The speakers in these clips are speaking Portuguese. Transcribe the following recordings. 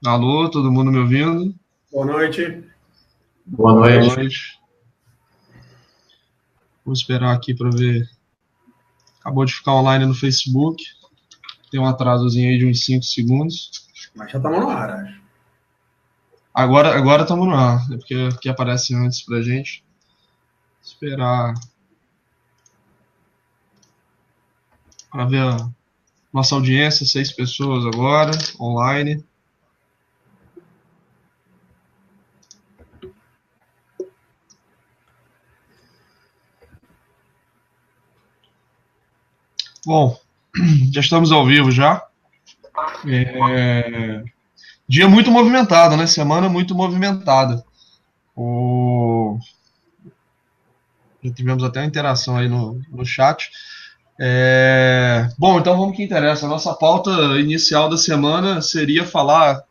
Alô, todo mundo me ouvindo? Boa noite. Boa Boa noite. noite. Vou esperar aqui para ver. Acabou de ficar online no Facebook. Tem um atrasozinho aí de uns 5 segundos. Mas já estamos no ar, acho. Agora estamos no ar, é porque aqui aparece antes pra gente. Esperar para ver a nossa audiência, 6 pessoas agora, online. Bom, já estamos ao vivo já. Dia muito movimentado, né? Semana muito movimentada. Já tivemos até uma interação aí no chat. Bom, então vamos ao que interessa. A nossa pauta inicial da semana seria falar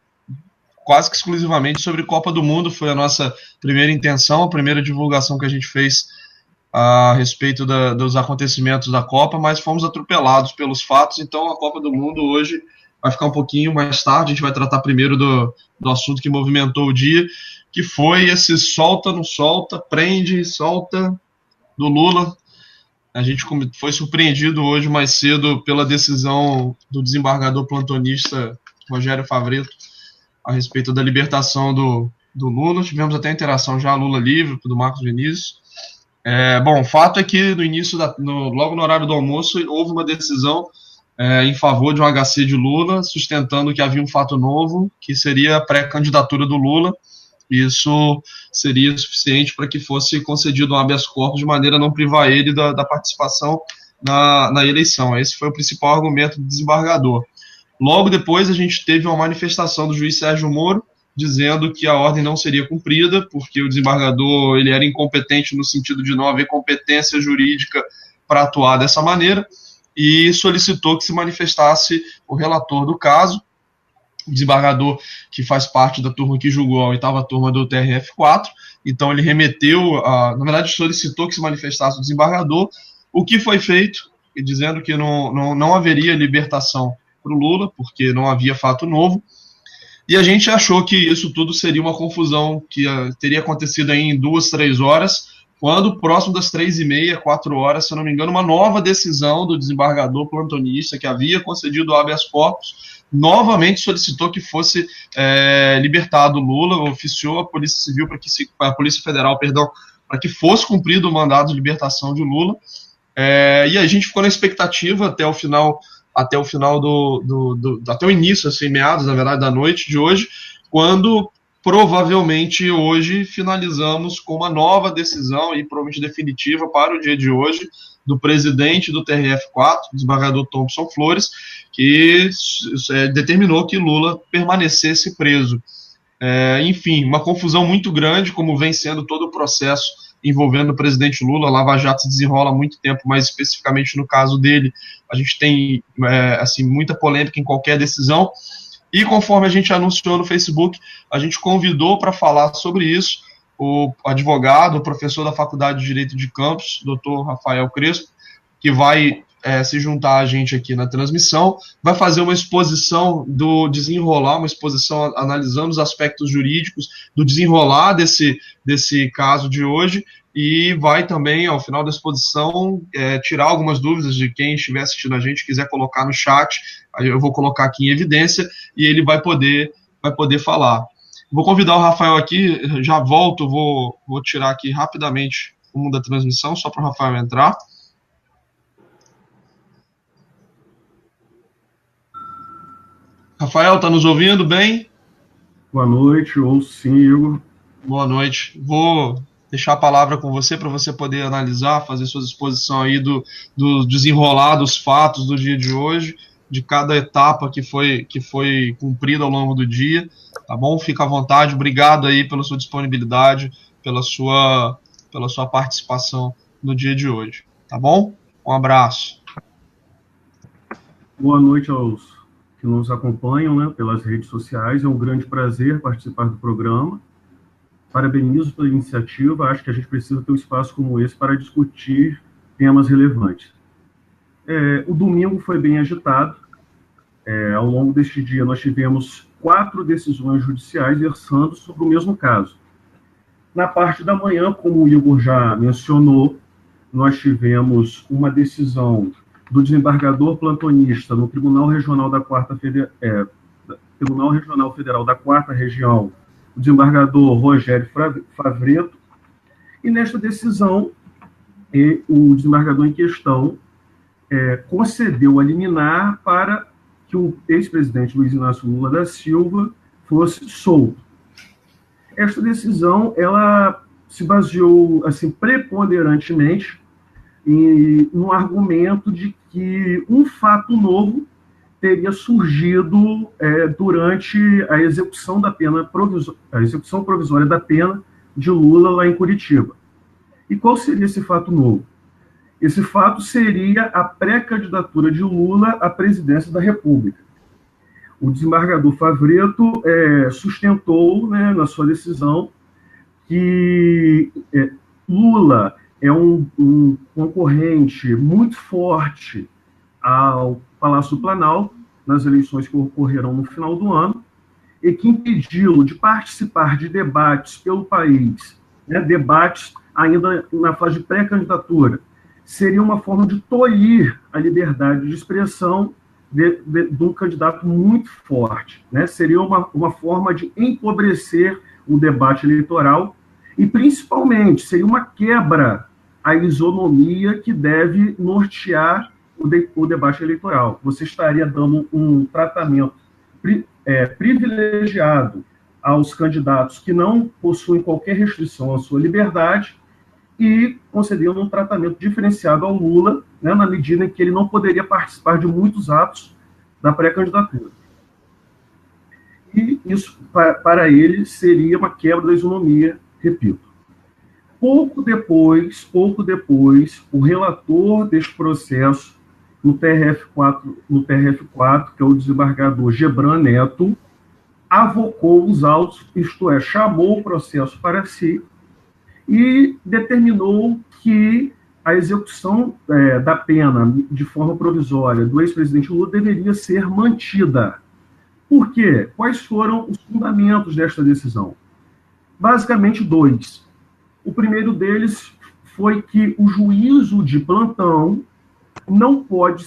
quase que exclusivamente sobre Copa do Mundo. Foi a nossa primeira intenção, a primeira divulgação que a gente fez a respeito dos acontecimentos da Copa, mas fomos atropelados pelos fatos. Então a Copa do Mundo hoje vai ficar um pouquinho mais tarde. A gente vai tratar primeiro do assunto que movimentou o dia, que foi esse solta, não solta, prende, solta do Lula. A gente foi surpreendido hoje mais cedo pela decisão do desembargador plantonista Rogério Favreto a respeito da libertação do Lula. Tivemos até interação já, Lula livre, do Marcos Vinícius. Bom, o fato é que no início, logo no horário do almoço, houve uma decisão em favor de um HC de Lula, sustentando que havia um fato novo, que seria a pré-candidatura do Lula. Isso seria suficiente para que fosse concedido um habeas corpus de maneira a não privar ele da participação na eleição. Esse foi o principal argumento do desembargador. Logo depois, a gente teve uma manifestação do juiz Sérgio Moro, dizendo que a ordem não seria cumprida, porque o desembargador ele era incompetente no sentido de não haver competência jurídica para atuar dessa maneira, e solicitou que se manifestasse o relator do caso, o desembargador que faz parte da turma que julgou a oitava turma do TRF4, então ele remeteu, na verdade solicitou que se manifestasse o desembargador, o que foi feito, dizendo que não haveria libertação para o Lula, porque não havia fato novo, e a gente achou que isso tudo seria uma confusão que teria acontecido aí em 2, 3 horas, quando próximo das 3h30, 4 horas, se eu não me engano, uma nova decisão do desembargador plantonista que havia concedido o habeas corpus, novamente solicitou que fosse libertado Lula, oficiou a Polícia Civil a Polícia Federal, perdão, para que fosse cumprido o mandado de libertação de Lula. E a gente ficou na expectativa até o final até o início, assim, meados, na verdade, da noite de hoje, quando provavelmente hoje finalizamos com uma nova decisão, e provavelmente definitiva para o dia de hoje, do presidente do TRF4, desembargador Thompson Flores, que determinou que Lula permanecesse preso. Enfim, uma confusão muito grande, como vem sendo todo o processo envolvendo o presidente Lula. A Lava Jato se desenrola há muito tempo, mas especificamente no caso dele, a gente tem assim, muita polêmica em qualquer decisão. E conforme a gente anunciou no Facebook, a gente convidou para falar sobre isso o advogado, o professor da Faculdade de Direito de Campos, doutor Rafael Crespo, que vai se juntar a gente aqui na transmissão, vai fazer uma exposição do desenrolar, uma exposição analisando os aspectos jurídicos do desenrolar desse caso de hoje, e vai também, ao final da exposição, tirar algumas dúvidas de quem estiver assistindo a gente, quiser colocar no chat, eu vou colocar aqui em evidência, e ele vai poder falar. Vou convidar o Rafael aqui, já volto, vou tirar aqui rapidamente o mundo da transmissão, só para o Rafael entrar. Rafael, está nos ouvindo bem? Boa noite, ouço sim, Igor. Boa noite. Vou deixar a palavra com você para você poder analisar, fazer sua exposição aí do desenrolar dos fatos do dia de hoje, de cada etapa que foi cumprida ao longo do dia, tá bom? Fica à vontade. Obrigado aí pela sua disponibilidade, pela sua participação no dia de hoje, tá bom? Um abraço. Boa noite aos que nos acompanham, né, pelas redes sociais. É um grande prazer participar do programa. Parabenizo pela iniciativa. Acho que a gente precisa ter um espaço como esse para discutir temas relevantes. O domingo foi bem agitado. Ao longo deste dia, nós tivemos 4 decisões judiciais versando sobre o mesmo caso. Na parte da manhã, como o Igor já mencionou, nós tivemos uma decisão do desembargador plantonista no Tribunal Regional Tribunal Regional Federal da 4ª Região, o desembargador Rogério Favreto, e nesta decisão, o desembargador em questão concedeu a liminar para que o ex-presidente Luiz Inácio Lula da Silva fosse solto. Esta decisão, ela se baseou, assim, preponderantemente no argumento de que um fato novo teria surgido durante a execução provisória da pena de Lula lá em Curitiba. E qual seria esse fato novo? Esse fato seria a pré-candidatura de Lula à presidência da República. O desembargador Favreto sustentou, né, na sua decisão, que Lula é um concorrente muito forte ao Palácio do Planalto, nas eleições que ocorrerão no final do ano, e que impedi-lo de participar de debates pelo país, né, debates ainda na fase de pré-candidatura, seria uma forma de tolir a liberdade de expressão de um candidato muito forte, né? Seria uma forma de empobrecer o debate eleitoral e, principalmente, seria uma quebra à isonomia que deve nortear o debate eleitoral. Você estaria dando um tratamento privilegiado aos candidatos que não possuem qualquer restrição à sua liberdade e concedendo um tratamento diferenciado ao Lula, né, na medida em que ele não poderia participar de muitos atos da pré-candidatura. E isso, para ele, seria uma quebra da isonomia, repito. Pouco depois, o relator deste processo, no TRF4, que é o desembargador Gebran Neto, avocou os autos, isto é, chamou o processo para si, e determinou que a execução da pena de forma provisória do ex-presidente Lula deveria ser mantida. Por quê? Quais foram os fundamentos desta decisão? Basicamente 2. O primeiro deles foi que o juízo de plantão não pode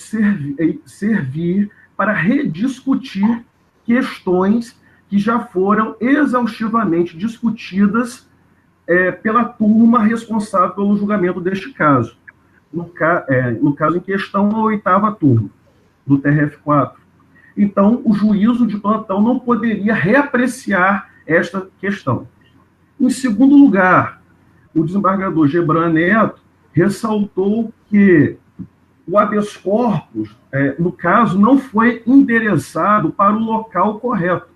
servir para rediscutir questões que já foram exaustivamente discutidas pela turma responsável pelo julgamento deste caso. No caso em questão, a 8ª turma do TRF4. Então, o juízo de plantão não poderia reapreciar esta questão. Em segundo lugar, o desembargador Gebran Neto ressaltou que o habeas corpus, no caso, não foi endereçado para o local correto.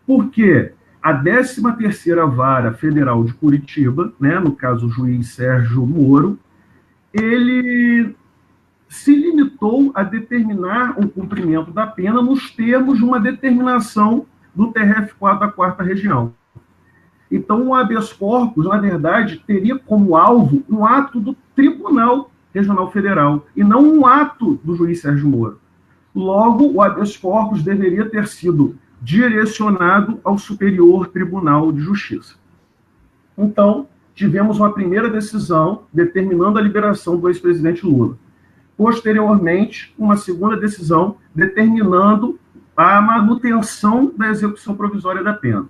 Por quê? A 13ª Vara Federal de Curitiba, né, no caso o juiz Sérgio Moro, ele se limitou a determinar o cumprimento da pena nos termos de uma determinação do TRF4 da 4ª Região. Então, o habeas corpus, na verdade, teria como alvo um ato do Tribunal Regional Federal e não um ato do juiz Sérgio Moro. Logo, o habeas corpus deveria ter sido direcionado ao Superior Tribunal de Justiça. Então, tivemos uma primeira decisão determinando a liberação do ex-presidente Lula. Posteriormente, uma segunda decisão determinando a manutenção da execução provisória da pena.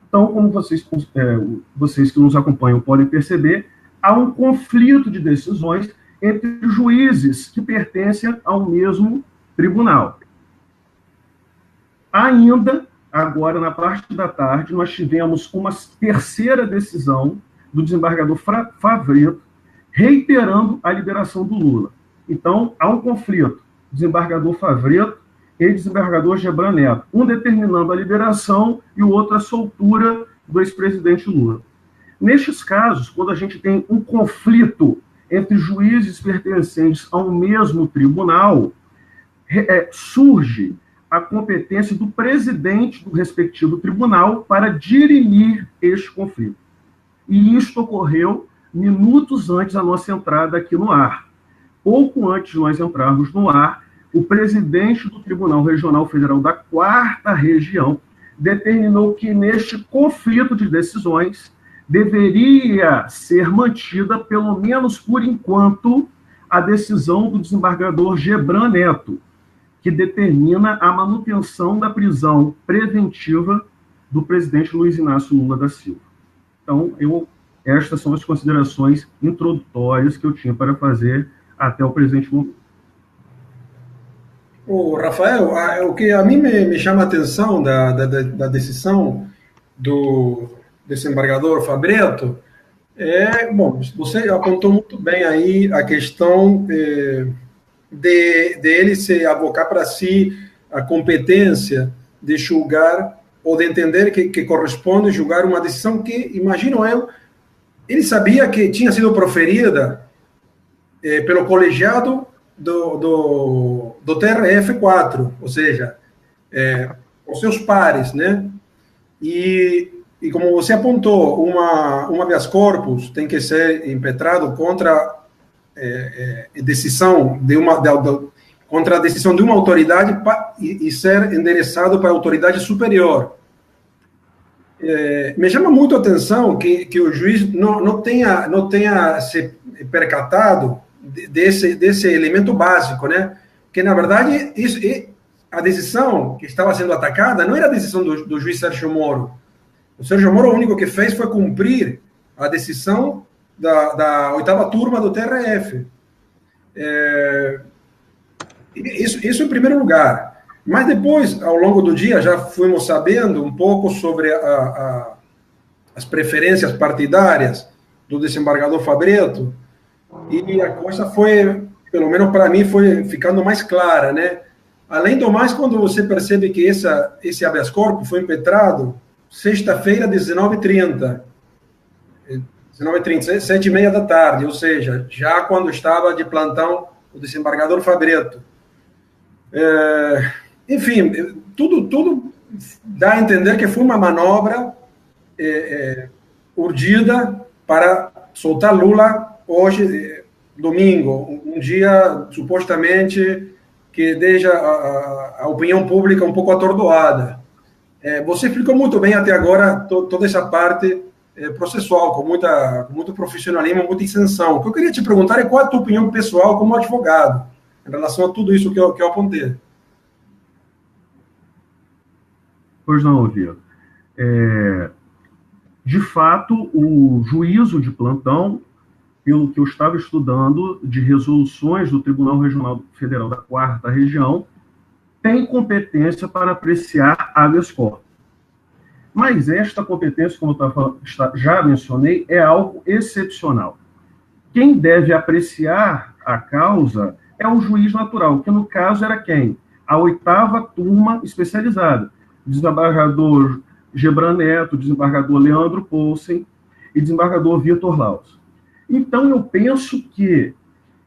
Então, como vocês que nos acompanham podem perceber, há um conflito de decisões entre juízes que pertencem ao mesmo tribunal. Ainda, agora, na parte da tarde, nós tivemos uma terceira decisão do desembargador Favreto, reiterando a liberação do Lula. Então, há um conflito. Desembargador Favreto e desembargador Gebran Neto, um determinando a liberação e o outro a soltura do ex-presidente Lula. Nestes casos, quando a gente tem um conflito entre juízes pertencentes ao mesmo tribunal, surge a competência do presidente do respectivo tribunal para dirimir este conflito. E isto ocorreu minutos antes da nossa entrada aqui no ar. Pouco antes de nós entrarmos no ar, o presidente do Tribunal Regional Federal da 4ª Região determinou que neste conflito de decisões deveria ser mantida, pelo menos por enquanto, a decisão do desembargador Gebran Neto, que determina a manutenção da prisão preventiva do presidente Luiz Inácio Lula da Silva. Então, estas são as considerações introdutórias que eu tinha para fazer até o presente momento. Rafael, o que a mim me chama a atenção da decisão do desembargador Fabretto bom, você apontou muito bem aí a questão de ele se abocar para si a competência de julgar ou de entender que corresponde julgar uma decisão que, imagino eu, ele sabia que tinha sido proferida pelo colegiado do TRF4, ou seja, os seus pares, né? E como você apontou, um habeas corpus tem que ser impetrado contra contra a decisão de uma autoridade e ser endereçado para a autoridade superior. Me chama muito a atenção que o juiz não tenha se percatado desse elemento básico, né? Que, na verdade, a decisão que estava sendo atacada não era a decisão do juiz Sérgio Moro. O Sérgio Moro, o único que fez foi cumprir a decisão da 8ª turma do TRF. Isso em primeiro lugar. Mas depois, ao longo do dia, já fomos sabendo um pouco sobre as preferências partidárias do desembargador Fabretto, e a coisa foi, pelo menos para mim, foi ficando mais clara, né? Além do mais, quando você percebe que esse habeas corpus foi impetrado sexta-feira, 19h30, 7h30 da tarde, ou seja, já quando estava de plantão o desembargador Fabretto. Enfim, tudo dá a entender que foi uma manobra urdida para soltar Lula hoje, domingo, um dia supostamente que deixa a opinião pública um pouco atordoada. Você explicou muito bem até agora toda essa parte processual, com muito profissionalismo, muita isenção. O que eu queria te perguntar é qual é a tua opinião pessoal como advogado em relação a tudo isso que eu apontei. Pois não, Vitor. De fato, o juízo de plantão, pelo que eu estava estudando, de resoluções do Tribunal Regional Federal da 4ª Região, tem competência para apreciar habeas corpus. Mas esta competência, como eu já mencionei, é algo excepcional. Quem deve apreciar a causa é o juiz natural, que no caso era quem? A 8ª turma especializada. Desembargador Gebran Neto, desembargador Leandro Poulsen e desembargador Vitor Laus. Então, eu penso que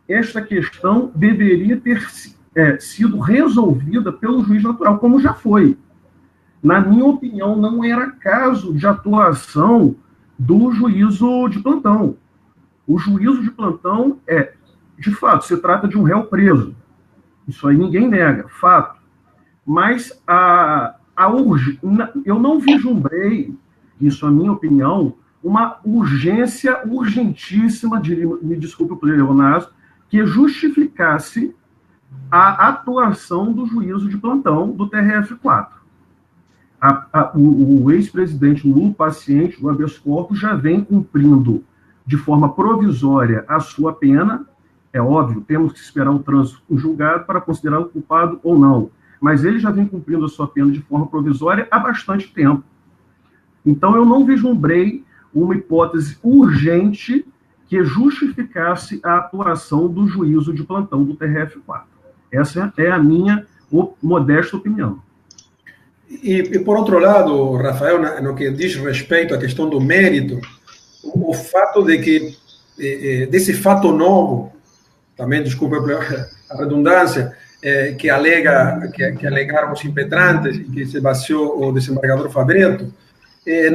esta questão deveria ter sido resolvida pelo juiz natural, como já foi. Na minha opinião, não era caso de atuação do juízo de plantão. O juízo de plantão de fato, se trata de um réu preso. Isso aí ninguém nega, fato. Mas eu não vislumbrei, isso é a minha opinião, uma urgência urgentíssima, me desculpe o pleonasmo, que justificasse a atuação do juízo de plantão do TRF4. O ex-presidente Lula, paciente do habeas corpus, já vem cumprindo de forma provisória a sua pena. É óbvio, temos que esperar o trânsito julgado para considerá-lo culpado ou não. Mas ele já vem cumprindo a sua pena de forma provisória há bastante tempo. Então, eu não vislumbrei uma hipótese urgente que justificasse a atuação do juízo de plantão do TRF4. Essa é a minha modesta opinião. E por outro lado, Rafael, no que diz respeito à questão do mérito, o fato de que, desse fato novo, também, desculpa a redundância, que alegaram os impetrantes e que se baseou o desembargador Fabretto,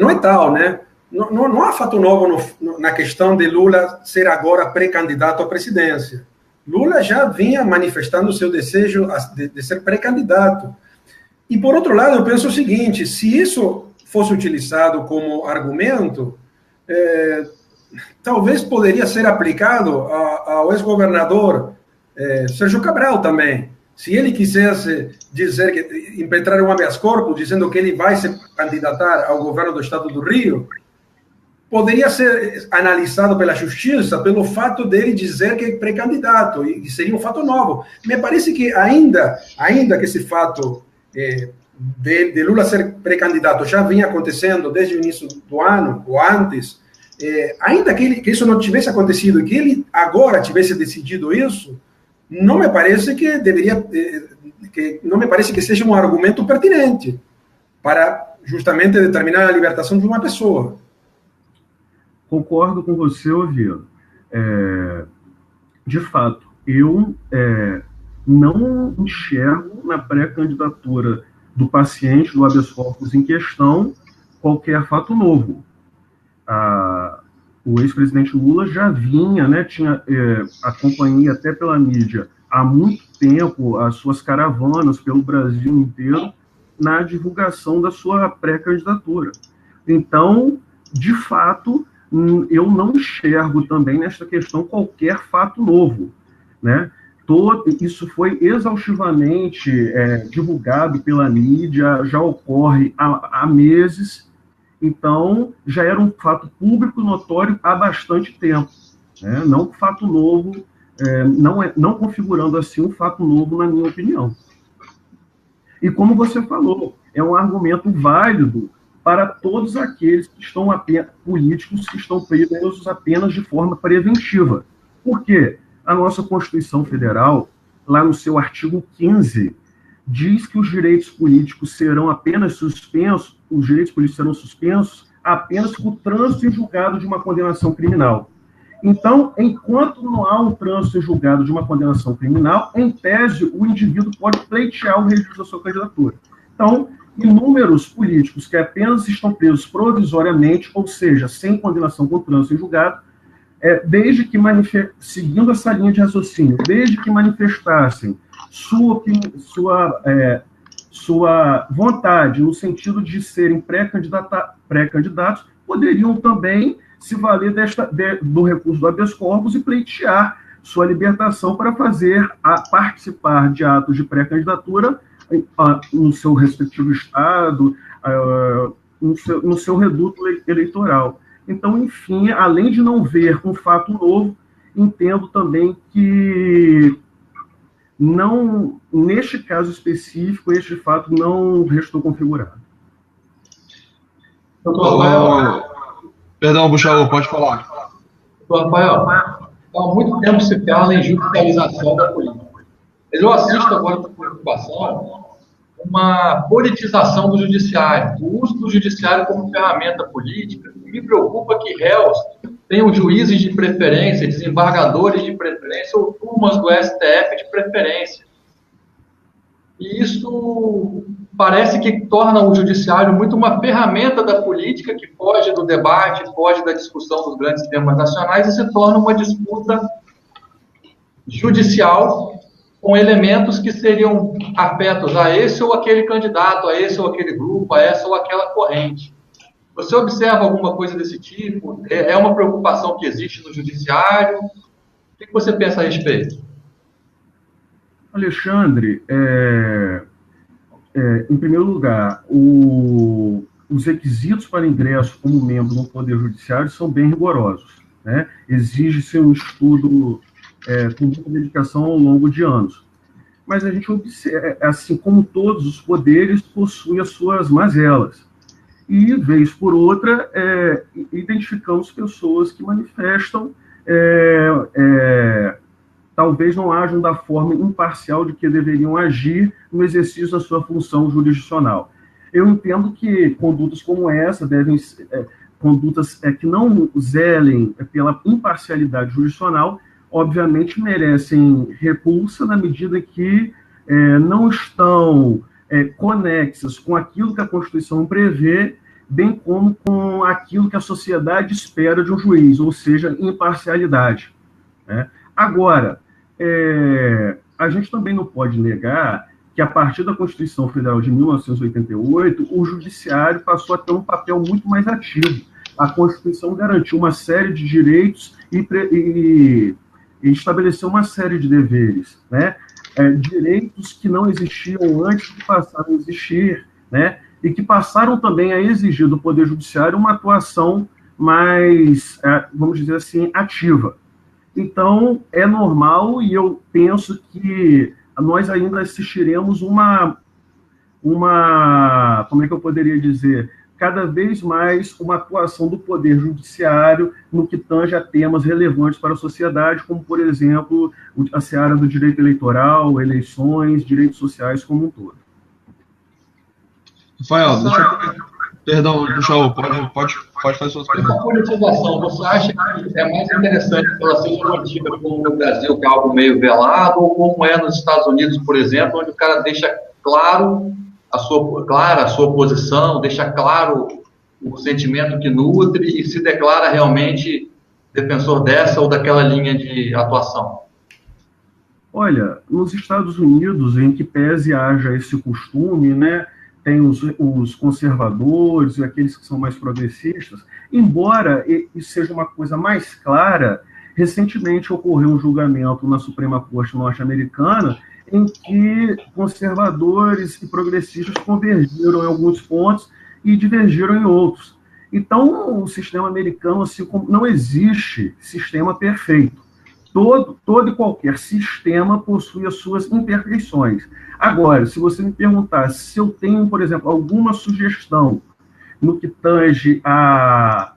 não é tal, né? Não há fato novo na questão de Lula ser agora pré-candidato à presidência. Lula já vinha manifestando o seu desejo de ser pré-candidato. E, por outro lado, eu penso o seguinte, se isso fosse utilizado como argumento, talvez poderia ser aplicado ao ex-governador Sérgio Cabral também. Se ele quisesse dizer que impetrar um habeas corpus dizendo que ele vai se candidatar ao governo do estado do Rio, poderia ser analisado pela justiça pelo fato dele dizer que é pré-candidato, e seria um fato novo. Me parece que ainda que esse fato de Lula ser pré-candidato já vinha acontecendo desde o início do ano, ou antes, ainda que isso não tivesse acontecido, e que ele agora tivesse decidido isso, não me parece que não me parece que seja um argumento pertinente para justamente determinar a libertação de uma pessoa. Concordo com você, Oviedo. De fato, eu não enxergo na pré-candidatura do paciente do habeas corpus em questão qualquer fato novo. O ex-presidente Lula já vinha, tinha acompanhei até pela mídia há muito tempo as suas caravanas pelo Brasil inteiro na divulgação da sua pré-candidatura. Então, de fato, eu não enxergo também nesta questão qualquer fato novo, né? Isso foi exaustivamente divulgado pela mídia, já ocorre há meses, então já era um fato público notório há bastante tempo, né? Não um fato novo, não configurando assim um fato novo, na minha opinião. E como você falou, é um argumento válido para todos aqueles que estão políticos que estão presos apenas de forma preventiva. Por quê? A nossa Constituição Federal, lá no seu artigo 15, diz que os direitos políticos serão apenas suspensos, apenas com o trânsito em julgado de uma condenação criminal. Então, enquanto não há um trânsito em julgado de uma condenação criminal, em tese, o indivíduo pode pleitear o registro da sua candidatura. Então, inúmeros políticos que apenas estão presos provisoriamente, ou seja, sem condenação com trânsito em julgado, desde que seguindo essa linha de raciocínio, desde que manifestassem sua vontade no sentido de serem pré-candidatos, poderiam também se valer do recurso do habeas corpus e pleitear sua libertação para participar de atos de pré-candidatura no seu respectivo estado, no seu reduto eleitoral. Então, enfim, além de não ver um fato novo, entendo também que não, neste caso específico, este fato não restou configurado. Perdão, Buchaú, pode falar. Rafael, há muito tempo se fala em judicialização da política. Eu assisto agora com preocupação uma politização do judiciário, o uso do judiciário como ferramenta política. Me preocupa que réus tenham juízes de preferência, desembargadores de preferência ou turmas do STF de preferência. E isso parece que torna o judiciário muito uma ferramenta da política que foge do debate, foge da discussão dos grandes temas nacionais e se torna uma disputa judicial com elementos que seriam afetos a esse ou aquele candidato, a esse ou aquele grupo, a essa ou aquela corrente. Você observa alguma coisa desse tipo? É uma preocupação que existe no judiciário? O que você pensa a respeito? Alexandre, em primeiro lugar, os requisitos para ingresso como membro no Poder Judiciário são bem rigorosos, né? Exige-se um estudo com muita dedicação ao longo de anos. Mas a gente observa, assim como todos os poderes, possui as suas mazelas. E, vez por outra, identificamos pessoas que manifestam, talvez não ajam da forma imparcial de que deveriam agir no exercício da sua função jurisdicional. Eu entendo que condutas como essa devem condutas que não zelem pela imparcialidade jurisdicional, obviamente merecem repulsa na medida que não estão conexas com aquilo que a Constituição prevê, bem como com aquilo que a sociedade espera de um juiz, ou seja, imparcialidade, né? Agora, a gente também não pode negar que, a partir da Constituição Federal de 1988, o judiciário passou a ter um papel muito mais ativo. A Constituição garantiu uma série de direitos e estabeleceu uma série de deveres, né? Direitos que não existiam antes de passarem a existir, né? E que passaram também a exigir do Poder Judiciário uma atuação mais, vamos dizer assim, ativa. Então, é normal, e eu penso que nós ainda assistiremos como é que eu poderia dizer, cada vez mais uma atuação do Poder Judiciário no que tange a temas relevantes para a sociedade, como, por exemplo, a seara do direito eleitoral, eleições, direitos sociais como um todo. Rafael, perdão, pode fazer suas perguntas. Essa politização, você acha que é mais interessante que ela seja mantida como no Brasil, que é algo meio velado, ou como é nos Estados Unidos, por exemplo, onde o cara deixa clara a sua posição, deixa claro o sentimento que nutre e se declara realmente defensor dessa ou daquela linha de atuação? Olha, nos Estados Unidos, em que pese haja esse costume, né, tem os conservadores e aqueles que são mais progressistas, embora isso seja uma coisa mais clara, recentemente ocorreu um julgamento na Suprema Corte norte-americana em que conservadores e progressistas convergiram em alguns pontos e divergiram em outros. Então, o sistema americano, assim como não existe sistema perfeito. Todo e qualquer sistema possui as suas imperfeições. Agora, se você me perguntar se eu tenho, por exemplo, alguma sugestão no que tange a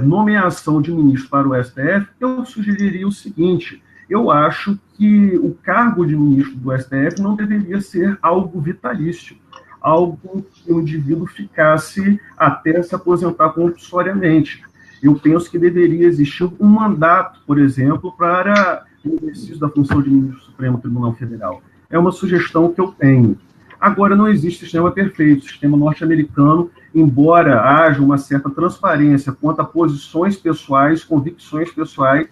nomeação de ministro para o STF, eu sugeriria o seguinte: eu acho que o cargo de ministro do STF não deveria ser algo vitalício, algo que o indivíduo ficasse até se aposentar compulsoriamente. Eu penso que deveria existir um mandato, por exemplo, para o exercício da função de ministro do Supremo Tribunal Federal. É uma sugestão que eu tenho. Agora, não existe sistema perfeito. O sistema norte-americano, embora haja uma certa transparência quanto a posições pessoais, convicções pessoais,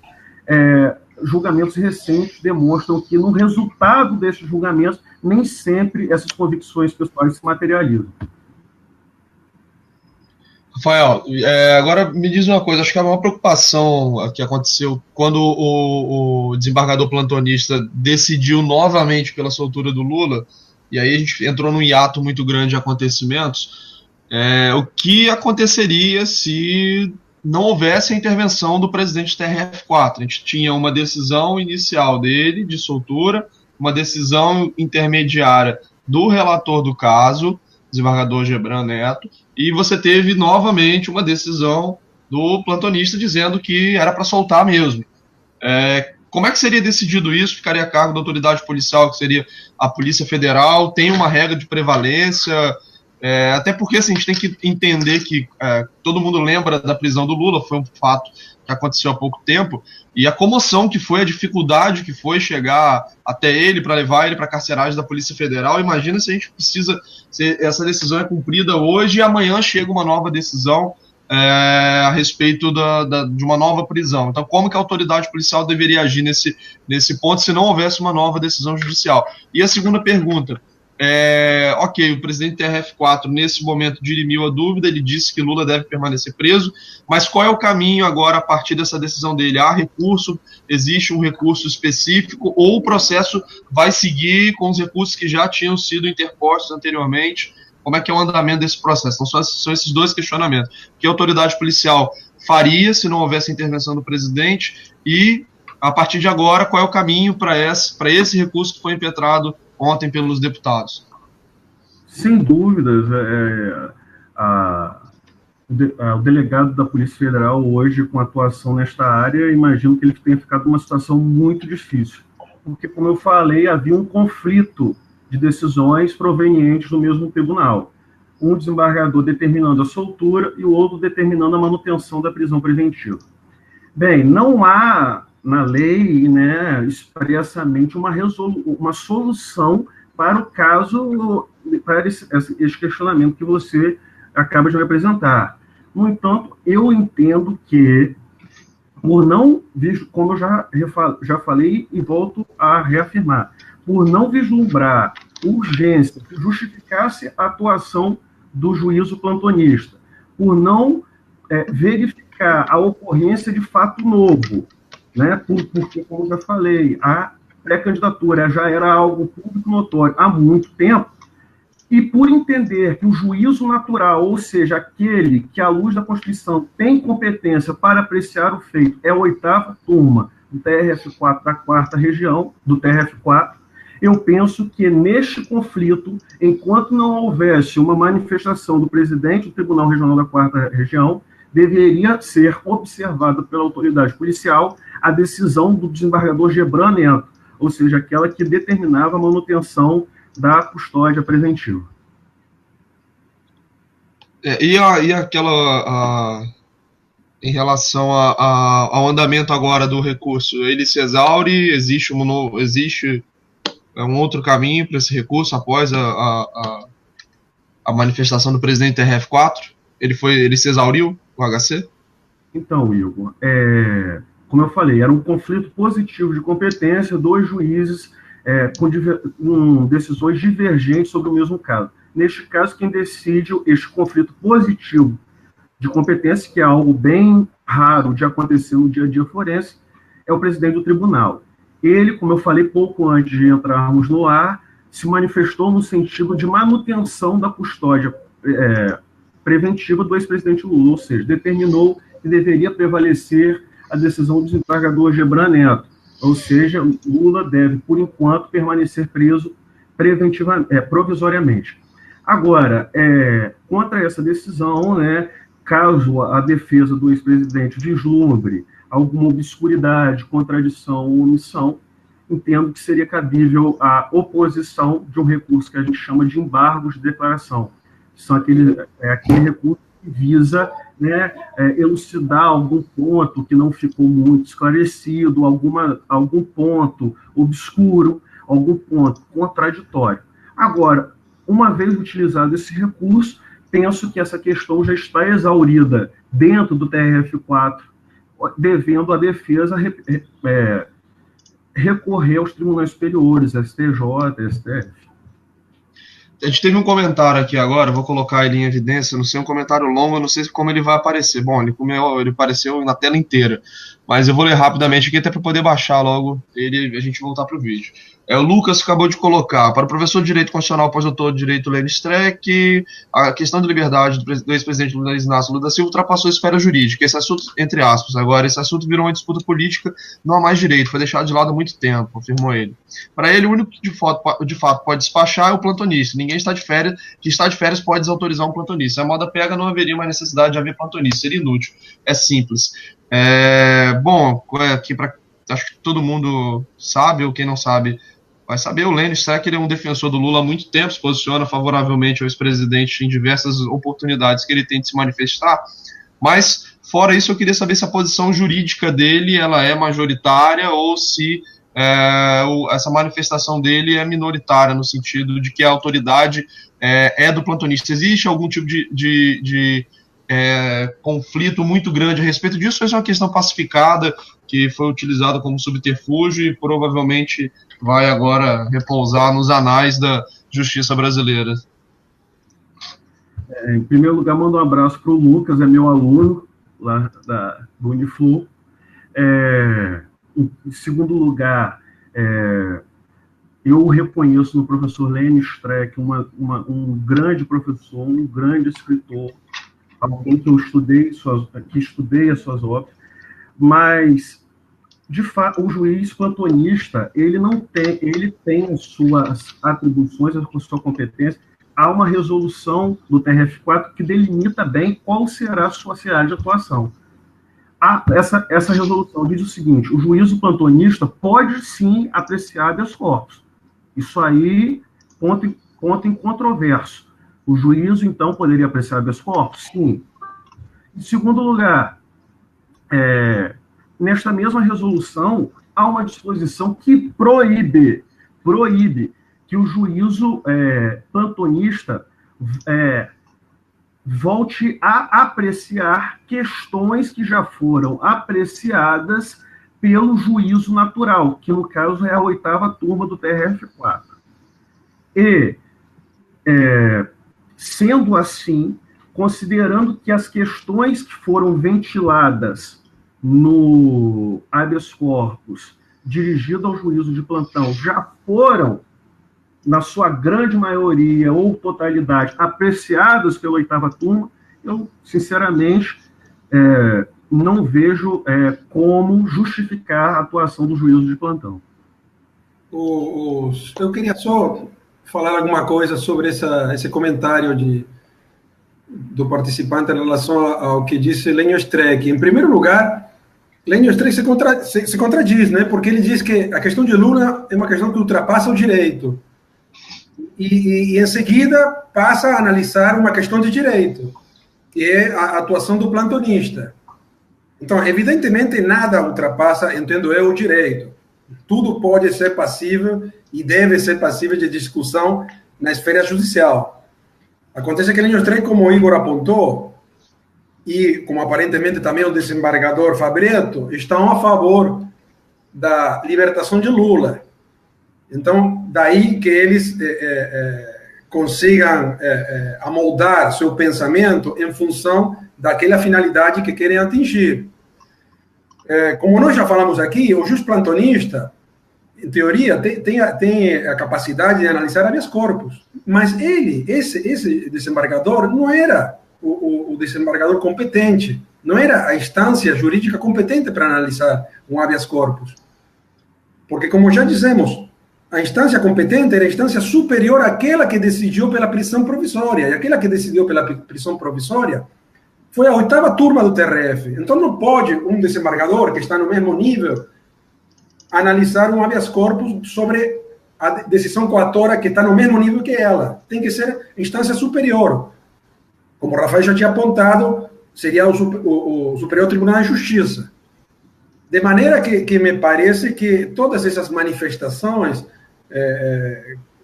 julgamentos recentes demonstram que, no resultado desses julgamentos, nem sempre essas convicções pessoais se materializam. Rafael, agora me diz uma coisa, acho que a maior preocupação que aconteceu quando o desembargador plantonista decidiu novamente pela soltura do Lula, e aí a gente entrou num hiato muito grande de acontecimentos, o que aconteceria se não houvesse a intervenção do presidente TRF4. A gente tinha uma decisão inicial dele, de soltura, uma decisão intermediária do relator do caso, desembargador Gebran Neto, e você teve novamente uma decisão do plantonista dizendo que era para soltar mesmo. Como é que seria decidido isso? Ficaria a cargo da autoridade policial, que seria a Polícia Federal? Tem uma regra de prevalência? Até porque assim, a gente tem que entender que todo mundo lembra da prisão do Lula, foi um fato que aconteceu há pouco tempo, e a comoção que foi, a dificuldade que foi chegar até ele para levar ele para a carceragem da Polícia Federal. Imagina se a gente precisa, se essa decisão é cumprida hoje e amanhã chega uma nova decisão a respeito de uma nova prisão. Então, como que a autoridade policial deveria agir nesse ponto se não houvesse uma nova decisão judicial? E a segunda pergunta, ok, o presidente TRF4 nesse momento dirimiu a dúvida, ele disse que Lula deve permanecer preso, mas qual é o caminho agora a partir dessa decisão dele? Há recurso, existe um recurso específico, ou o processo vai seguir com os recursos que já tinham sido interpostos anteriormente? Como é que é o andamento desse processo? Então são esses dois questionamentos. O que a autoridade policial faria se não houvesse intervenção do presidente, e a partir de agora qual é o caminho para esse recurso que foi impetrado ontem pelos deputados? Sem dúvidas, o delegado da Polícia Federal hoje, com atuação nesta área, imagino que ele tenha ficado numa situação muito difícil, porque, como eu falei, havia um conflito de decisões provenientes do mesmo tribunal. Um desembargador determinando a soltura e o outro determinando a manutenção da prisão preventiva. Bem, não há na lei, né, expressamente uma solução para o caso, para esse questionamento que você acaba de me apresentar. No entanto, eu entendo que, por não, como eu já falei e volto a reafirmar, por não vislumbrar urgência que justificasse a atuação do juízo plantonista, por não verificar a ocorrência de fato novo, né? Porque, como eu já falei, a pré-candidatura já era algo público notório há muito tempo, e por entender que o juízo natural, ou seja, aquele que, à luz da Constituição, tem competência para apreciar o feito, é a 8ª turma do TRF4 da 4ª região, do TRF4, eu penso que neste conflito, enquanto não houvesse uma manifestação do presidente do Tribunal Regional da 4ª região, deveria ser observada pela autoridade policial a decisão do desembargador Gebran Neto, ou seja, aquela que determinava a manutenção da custódia preventiva. E aquela, em relação ao andamento agora do recurso, ele se exaure, existe um outro caminho para esse recurso após a manifestação do presidente TRF4? Ele se exauriu, o HC? Então, Igor, como eu falei, era um conflito positivo de competência, 2 juízes com decisões divergentes sobre o mesmo caso. Neste caso, quem decide este conflito positivo de competência, que é algo bem raro de acontecer no dia a dia forense, é o presidente do tribunal. Ele, como eu falei pouco antes de entrarmos no ar, se manifestou no sentido de manutenção da custódia preventiva do ex-presidente Lula, ou seja, determinou que deveria prevalecer a decisão do desembargador Gebran Neto, ou seja, Lula deve, por enquanto, permanecer preso provisoriamente. Agora, contra essa decisão, né, caso a defesa do ex-presidente vislumbre alguma obscuridade, contradição ou omissão, entendo que seria cabível a oposição de um recurso que a gente chama de embargos de declaração. São aquele recurso que visa, né, elucidar algum ponto que não ficou muito esclarecido, algum ponto obscuro, algum ponto contraditório. Agora, uma vez utilizado esse recurso, penso que essa questão já está exaurida dentro do TRF4, devendo a defesa recorrer aos tribunais superiores, STJ, STF. A gente teve um comentário aqui agora, vou colocar ele em evidência, não sei, um comentário longo, eu não sei como ele vai aparecer. Bom, ele apareceu na tela inteira, mas eu vou ler rapidamente aqui até para poder baixar logo ele e a gente voltar para o vídeo. O Lucas acabou de colocar: para o professor de Direito Constitucional, pós-doutor de Direito Lênin Streck, a questão de liberdade do ex-presidente Luiz Inácio Lula da Silva ultrapassou a esfera jurídica. Esse assunto, entre aspas, agora, esse assunto virou uma disputa política, não há mais direito, foi deixado de lado há muito tempo, afirmou ele. Para ele, o único que de fato pode despachar é o plantonista. Ninguém está de férias pode desautorizar um plantonista. Se a moda pega, não haveria mais necessidade de haver plantonista, seria inútil. É simples. Bom, aqui acho que todo mundo sabe, ou quem não sabe vai saber, o Lênin Streck, ele é um defensor do Lula há muito tempo, se posiciona favoravelmente ao ex-presidente em diversas oportunidades que ele tem de se manifestar, mas, fora isso, eu queria saber se a posição jurídica dele ela é majoritária ou se essa manifestação dele é minoritária, no sentido de que a autoridade é do plantonista. Existe algum tipo de conflito muito grande a respeito disso, ou é uma questão pacificada que foi utilizada como subterfúgio e provavelmente vai agora repousar nos anais da justiça brasileira? Em primeiro lugar, mando um abraço para o Lucas, é meu aluno lá do Uniflu. Em segundo lugar, eu reconheço no professor Lênin Streck um grande professor, um grande escritor, alguém que eu estudei as suas obras, mas, de fato, o juiz plantonista, ele tem as suas atribuições, a sua competência. Há uma resolução do TRF4 que delimita bem qual será a sua área de atuação. Essa resolução diz o seguinte: o juízo plantonista pode, sim, apreciar habeas corpus. Isso aí, ponto incontroverso. O juízo, então, poderia apreciar habeas corpus? Sim. Em segundo lugar, nesta mesma resolução, há uma disposição que proíbe que o juízo plantonista volte a apreciar questões que já foram apreciadas pelo juízo natural, que no caso é a 8ª turma do TRF4. E, sendo assim, considerando que as questões que foram ventiladas no habeas corpus dirigido ao juízo de plantão já foram, na sua grande maioria ou totalidade, apreciadas pela 8ª turma, eu, sinceramente, não vejo como justificar a atuação do juízo de plantão. Eu queria só falar alguma coisa sobre esse comentário do participante em relação ao que disse Lenho Streck. Em primeiro lugar, Lenho Streck se contradiz, né? Porque ele diz que a questão de Lula é uma questão que ultrapassa o direito. E em seguida, passa a analisar uma questão de direito, que é a atuação do plantonista. Então, evidentemente, nada ultrapassa, entendo eu, o direito. Tudo pode ser passível e deve ser passível de discussão na esfera judicial. Acontece que Lenho Streck, como o Igor apontou, e como aparentemente também o desembargador Fabretto, estão a favor da libertação de Lula. Então, daí que eles consigam amoldar seu pensamento em função daquela finalidade que querem atingir. Como nós já falamos aqui, o juiz plantonista, em teoria, tem a capacidade de analisar habeas corpus, mas esse desembargador não era o desembargador competente, não era a instância jurídica competente para analisar um habeas corpus. Porque, como já dizemos, a instância competente era a instância superior àquela que decidiu pela prisão provisória, e aquela que decidiu pela prisão provisória foi a 8ª turma do TRF. Então não pode um desembargador que está no mesmo nível analisar um habeas corpus sobre a decisão coatora que está no mesmo nível que ela. Tem que ser instância superior. Como o Rafael já tinha apontado, seria o Superior Tribunal de Justiça. De maneira que me parece que todas essas manifestações,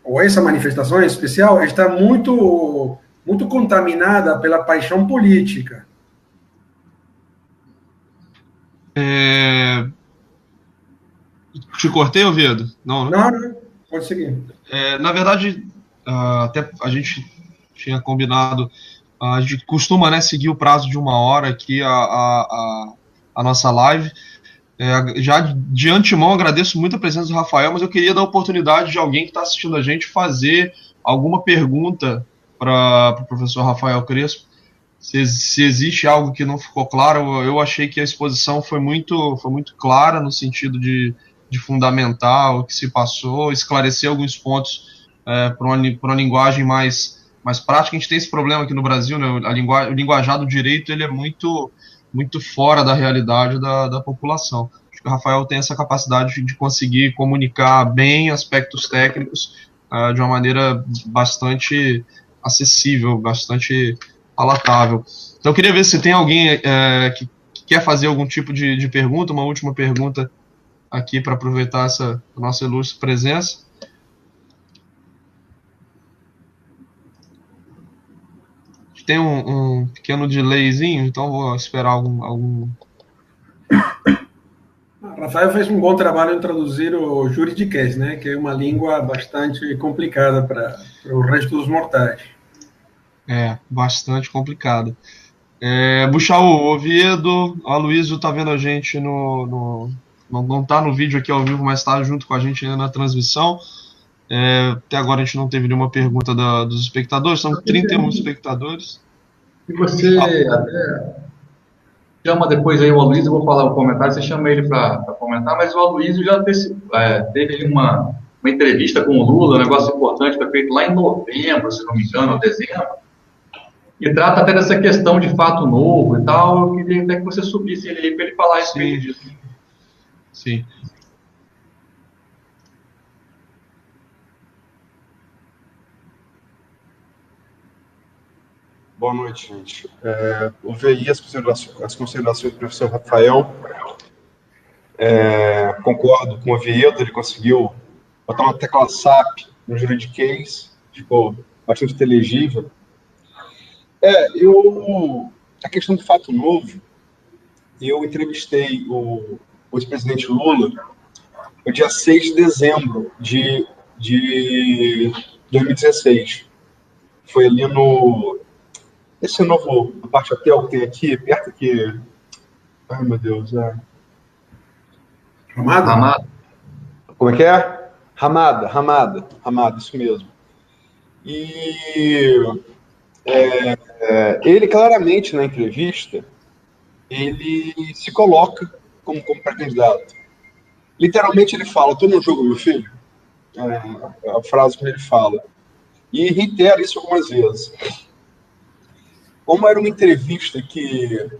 ou essa manifestação em especial, está muito contaminada pela paixão política. Te cortei, Oviedo? Não, pode seguir. Na verdade, até a gente tinha combinado, a gente costuma, né, seguir o prazo de 1 hora aqui a nossa live. Já de antemão agradeço muito a presença do Rafael, mas eu queria dar a oportunidade de alguém que está assistindo a gente fazer alguma pergunta para o professor Rafael Crespo. Se existe algo que não ficou claro, eu achei que a exposição foi muito clara no sentido de fundamentar o que se passou, esclarecer alguns pontos para uma linguagem mais prática. A gente tem esse problema aqui no Brasil, né? O linguajar do direito ele é muito fora da realidade da população. Acho que o Rafael tem essa capacidade de conseguir comunicar bem aspectos técnicos de uma maneira bastante acessível, bastante palatável. Então eu queria ver se tem alguém que quer fazer algum tipo de pergunta, uma última pergunta aqui para aproveitar essa nossa ilustre presença. Tem um pequeno delayzinho, então vou esperar algum... Rafael fez um bom trabalho em traduzir o juridiquês, né, que é uma língua bastante complicada para o resto dos mortais. Bastante complicada. Buchaú, Oviedo, a Luísio está vendo a gente não está no vídeo aqui ao vivo, mas está junto com a gente ainda na transmissão. Até agora a gente não teve nenhuma pergunta dos espectadores, são 31 espectadores. E você até chama depois aí o Aloysio, eu vou falar o comentário, você chama ele para comentar, mas o Aloysio já teve uma entrevista com o Lula, um negócio importante, foi feito lá em novembro, se não me engano, ou dezembro, e trata até dessa questão de fato novo e tal. Eu queria até que você subisse ele aí para ele falar a respeito disso. Sim. Boa noite, gente. Ouvi aí as considerações do professor Rafael. Concordo com o Oviedo, ele conseguiu botar uma tecla SAP no juridiquês, ficou bastante inteligível. A questão do fato novo, eu entrevistei o ex-presidente Lula no dia 6 de dezembro de 2016. Foi ali no... Esse novo parte hotel que tem aqui, perto aqui... Ai, meu Deus, Ramada? Como é que é? Ramada, isso mesmo. E ele claramente, na entrevista, ele se coloca como pré-candidato. Literalmente ele fala, estou no jogo, meu filho. É a frase que ele fala. E reitera isso algumas vezes. Como era uma entrevista que...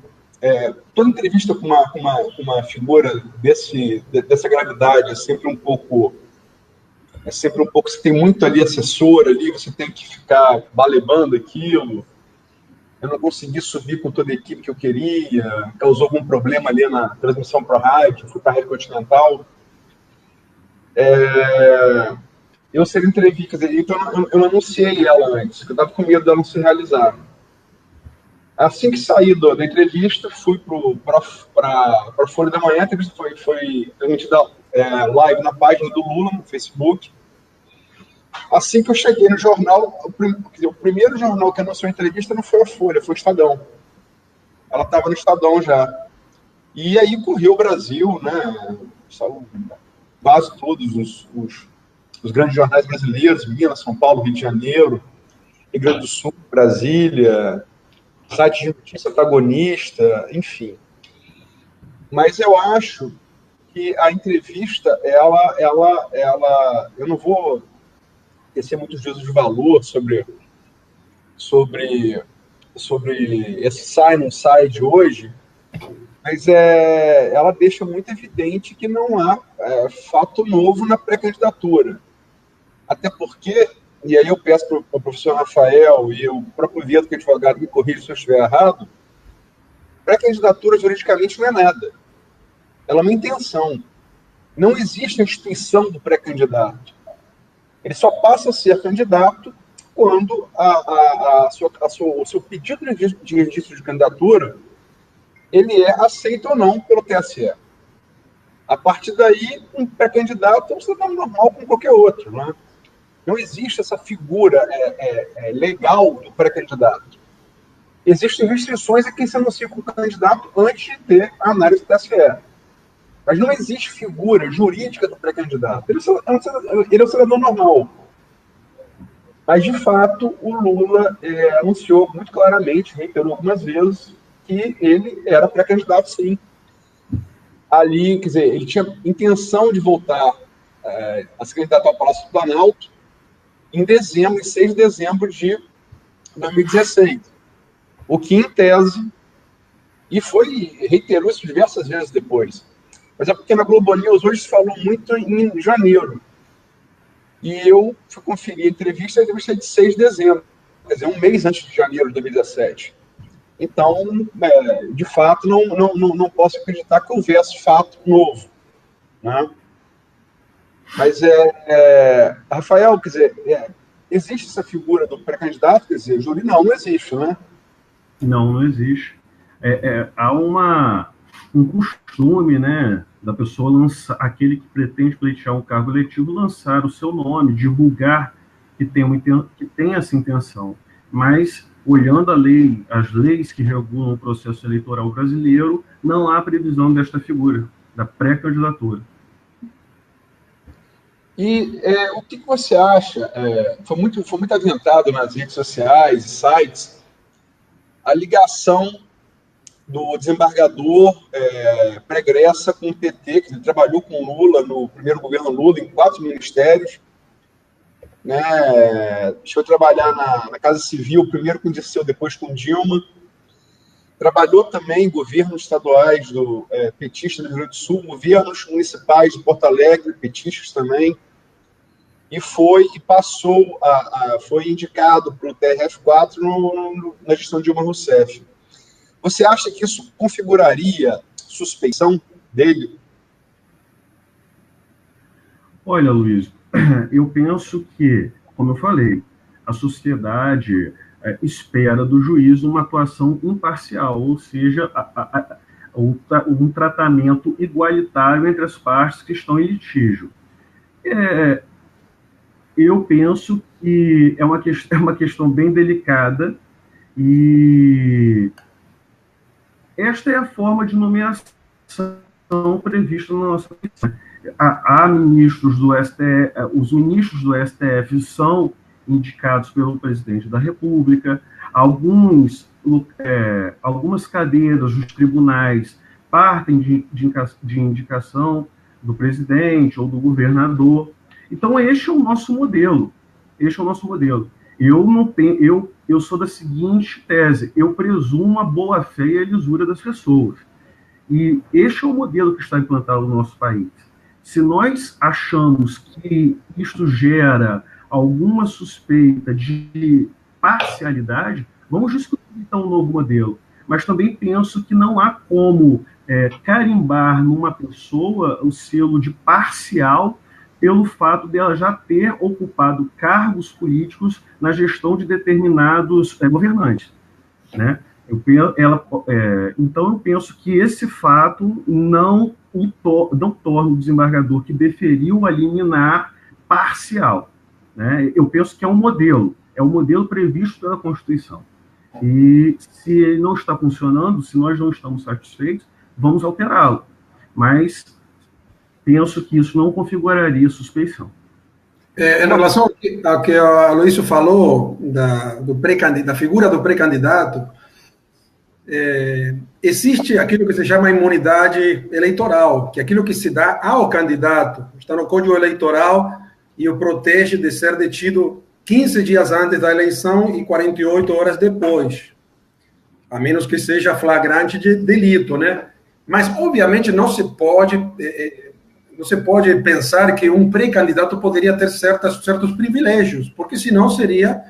toda entrevista com uma figura dessa gravidade é sempre um pouco... Você tem muito ali assessor, ali, você tem que ficar balebando aquilo. Eu não consegui subir com toda a equipe que eu queria, causou algum problema ali na transmissão para a rádio, fui para a Rádio Continental. Eu seria entrevista, então eu não anunciei ela antes, porque eu estava com medo dela não se realizar. Assim que saí da entrevista, fui para a Folha da Manhã, a entrevista foi transmitida live na página do Lula, no Facebook. Assim que eu cheguei no jornal, o primeiro jornal que anunciou a entrevista não foi a Folha, foi o Estadão. Ela estava no Estadão já. E aí correu o Brasil, né? Quase todos os grandes jornais brasileiros, Minas, São Paulo, Rio de Janeiro, Rio Grande do Sul, Brasília, site de notícia protagonista, enfim. Mas eu acho que a entrevista, eu não vou tecer muitos juízos de valor sobre esse sai, não sai de hoje, mas ela deixa muito evidente que não há fato novo na pré-candidatura. Até porque, e aí eu peço para o professor Rafael e o próprio Vitor, que é advogado, me corrija se eu estiver errado, pré-candidatura juridicamente não é nada. Ela é uma intenção. Não existe a instituição do pré-candidato. Ele só passa a ser candidato quando o seu pedido de registro de candidatura ele é aceito ou não pelo TSE. A partir daí, um pré-candidato é um cidadão normal como qualquer outro. Né? Não existe essa figura legal do pré-candidato. Existem restrições a quem se anuncia como candidato antes de ter a análise do TSE. Mas não existe figura jurídica do pré-candidato. Ele é um cidadão normal. Mas, de fato, o Lula anunciou muito claramente, reiterou algumas vezes, que ele era pré-candidato, sim. Ali, quer dizer, ele tinha intenção de voltar a se candidatar ao Palácio do Planalto em 6 de dezembro de 2016. O que, em tese, e reiterou isso diversas vezes depois. Mas é porque na Globo News hoje se falou muito em janeiro. E eu fui conferir a entrevista é de 6 de dezembro, quer dizer, um mês antes de janeiro de 2017. Então, de fato, não posso acreditar que houvesse fato novo. Né? Mas, Rafael, quer dizer, existe essa figura do pré-candidato? Quer dizer, Júlio, não existe, né? Não existe. Há um costume, né, da pessoa lançar, aquele que pretende pleitear um cargo eletivo, lançar o seu nome, divulgar que tem essa intenção. Mas, olhando as leis que regulam o processo eleitoral brasileiro, não há previsão desta figura, da pré-candidatura. E o que você acha? Foi muito aventado nas redes sociais e sites a ligação do desembargador Pregressa com o PT, que ele trabalhou com Lula no primeiro governo Lula, em 4 ministérios. Né? Chegou a trabalhar na Casa Civil, primeiro com o Dirceu, depois com Dilma. Trabalhou também em governos estaduais do petista do Rio Grande do Sul, governos municipais de Porto Alegre, petistas também. E foi indicado para o TRF4 na gestão de Dilma Rousseff. Você acha que isso configuraria suspeição dele? Olha, Luiz, eu penso que, como eu falei, a sociedade espera do juiz uma atuação imparcial, ou seja, um tratamento igualitário entre as partes que estão em litígio. eu penso que é uma questão bem delicada, e esta é a forma de nomeação prevista na nossa Constituição. Há ministros do STF, os ministros do STF são indicados pelo presidente da República, algumas cadeiras dos tribunais partem de indicação do presidente ou do governador. Então, este é o nosso modelo. Eu sou da seguinte tese: eu presumo a boa-fé e a lisura das pessoas. E este é o modelo que está implantado no nosso país. Se nós achamos que isto gera alguma suspeita de parcialidade, vamos discutir, então, um novo modelo. Mas também penso que não há como carimbar numa pessoa o selo de parcial pelo fato dela já ter ocupado cargos políticos na gestão de determinados governantes, né? Então, eu penso que esse fato não torna o desembargador que deferiu a liminar parcial, né? Eu penso que é um modelo previsto pela Constituição. E se ele não está funcionando, se nós não estamos satisfeitos, vamos alterá-lo. Mas penso que isso não configuraria suspeição. Em relação ao que a Aloysio falou da figura do pré-candidato, existe aquilo que se chama imunidade eleitoral, que é aquilo que se dá ao candidato. Está no Código Eleitoral e o protege de ser detido 15 dias antes da eleição e 48 horas depois, a menos que seja flagrante de delito, né? Mas, obviamente, não se pode pensar que um pré-candidato poderia ter certos privilégios, porque senão seria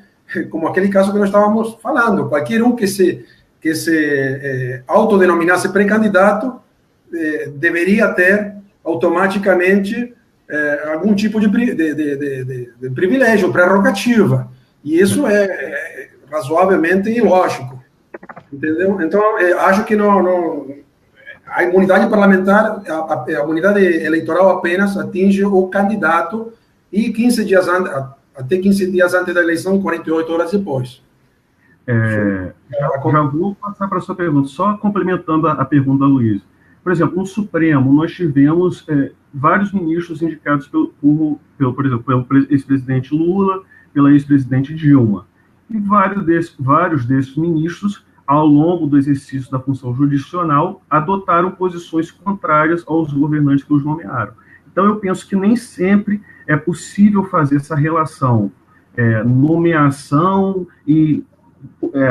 como aquele caso que nós estávamos falando. Qualquer um que se autodenominasse pré-candidato deveria ter automaticamente algum tipo de privilégio, prerrogativa. E isso é razoavelmente ilógico. Entendeu? Então, acho que a imunidade parlamentar, a imunidade eleitoral apenas atinge o candidato e até 15 dias antes da eleição, 48 horas depois. Já vou passar para a sua pergunta, só complementando a pergunta da Luísa. Por exemplo, no Supremo, nós tivemos vários ministros indicados por exemplo, pelo ex-presidente Lula, pela ex-presidente Dilma. E vários desses ministros, ao longo do exercício da função jurisdicional, adotaram posições contrárias aos governantes que os nomearam. Então, eu penso que nem sempre é possível fazer essa relação nomeação e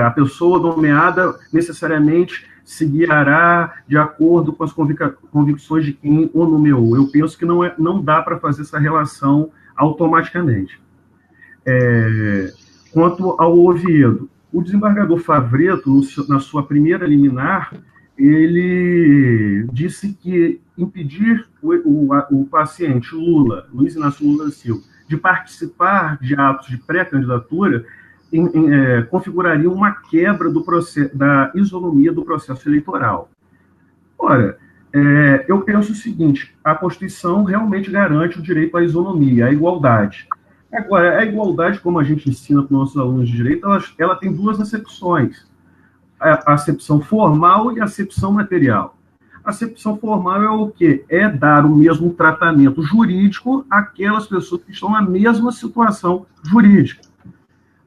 a pessoa nomeada necessariamente se guiará de acordo com as convicções de quem o nomeou. Eu penso que não dá para fazer essa relação automaticamente. Quanto ao Oviedo, o desembargador Favretto, na sua primeira liminar, ele disse que impedir o paciente Luiz Inácio Lula da Silva, de participar de atos de pré-candidatura configuraria uma quebra da isonomia do processo eleitoral. Ora, eu penso o seguinte: a Constituição realmente garante o direito à isonomia, à igualdade. Agora, a igualdade, como a gente ensina para os nossos alunos de direito, ela tem duas acepções: a acepção formal e a acepção material. A acepção formal é o quê? É dar o mesmo tratamento jurídico àquelas pessoas que estão na mesma situação jurídica.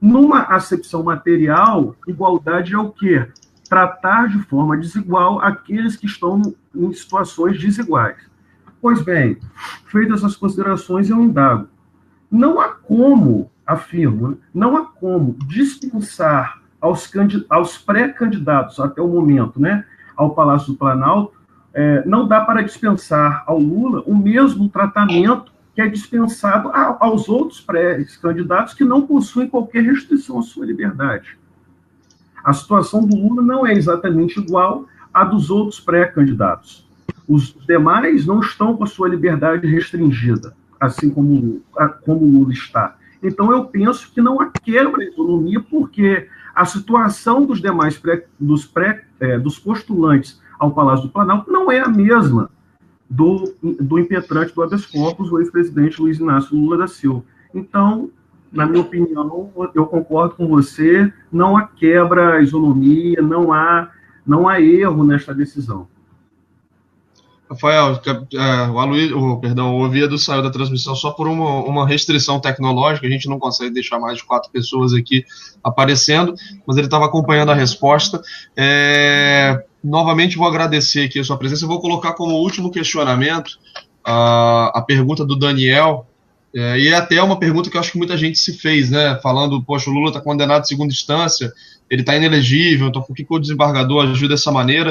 Numa acepção material, igualdade é o quê? Tratar de forma desigual aqueles que estão em situações desiguais. Pois bem, feitas essas considerações, eu indago. Não há como, afirmo, não há como dispensar aos pré-candidatos até o momento, né, ao Palácio do Planalto, não dá para dispensar ao Lula o mesmo tratamento que é dispensado aos outros pré-candidatos que não possuem qualquer restrição à sua liberdade. A situação do Lula não é exatamente igual à dos outros pré-candidatos. Os demais não estão com a sua liberdade restringida, assim como o Lula está. Então, eu penso que não há quebra de isonomia, porque a situação dos demais dos postulantes ao Palácio do Planalto não é a mesma do impetrante do habeas corpus, o ex-presidente Luiz Inácio Lula da Silva. Então, na minha opinião, eu concordo com você, não há quebra, isonomia, não há erro nesta decisão. Rafael, o Oviedo saiu da transmissão só por uma restrição tecnológica, a gente não consegue deixar mais de 4 pessoas aqui aparecendo, mas ele estava acompanhando a resposta. Novamente vou agradecer aqui a sua presença, eu vou colocar como último questionamento a pergunta do Daniel, e é até uma pergunta que eu acho que muita gente se fez, né, falando, poxa, o Lula está condenado em segunda instância, ele está inelegível, então por que o desembargador agiu dessa maneira?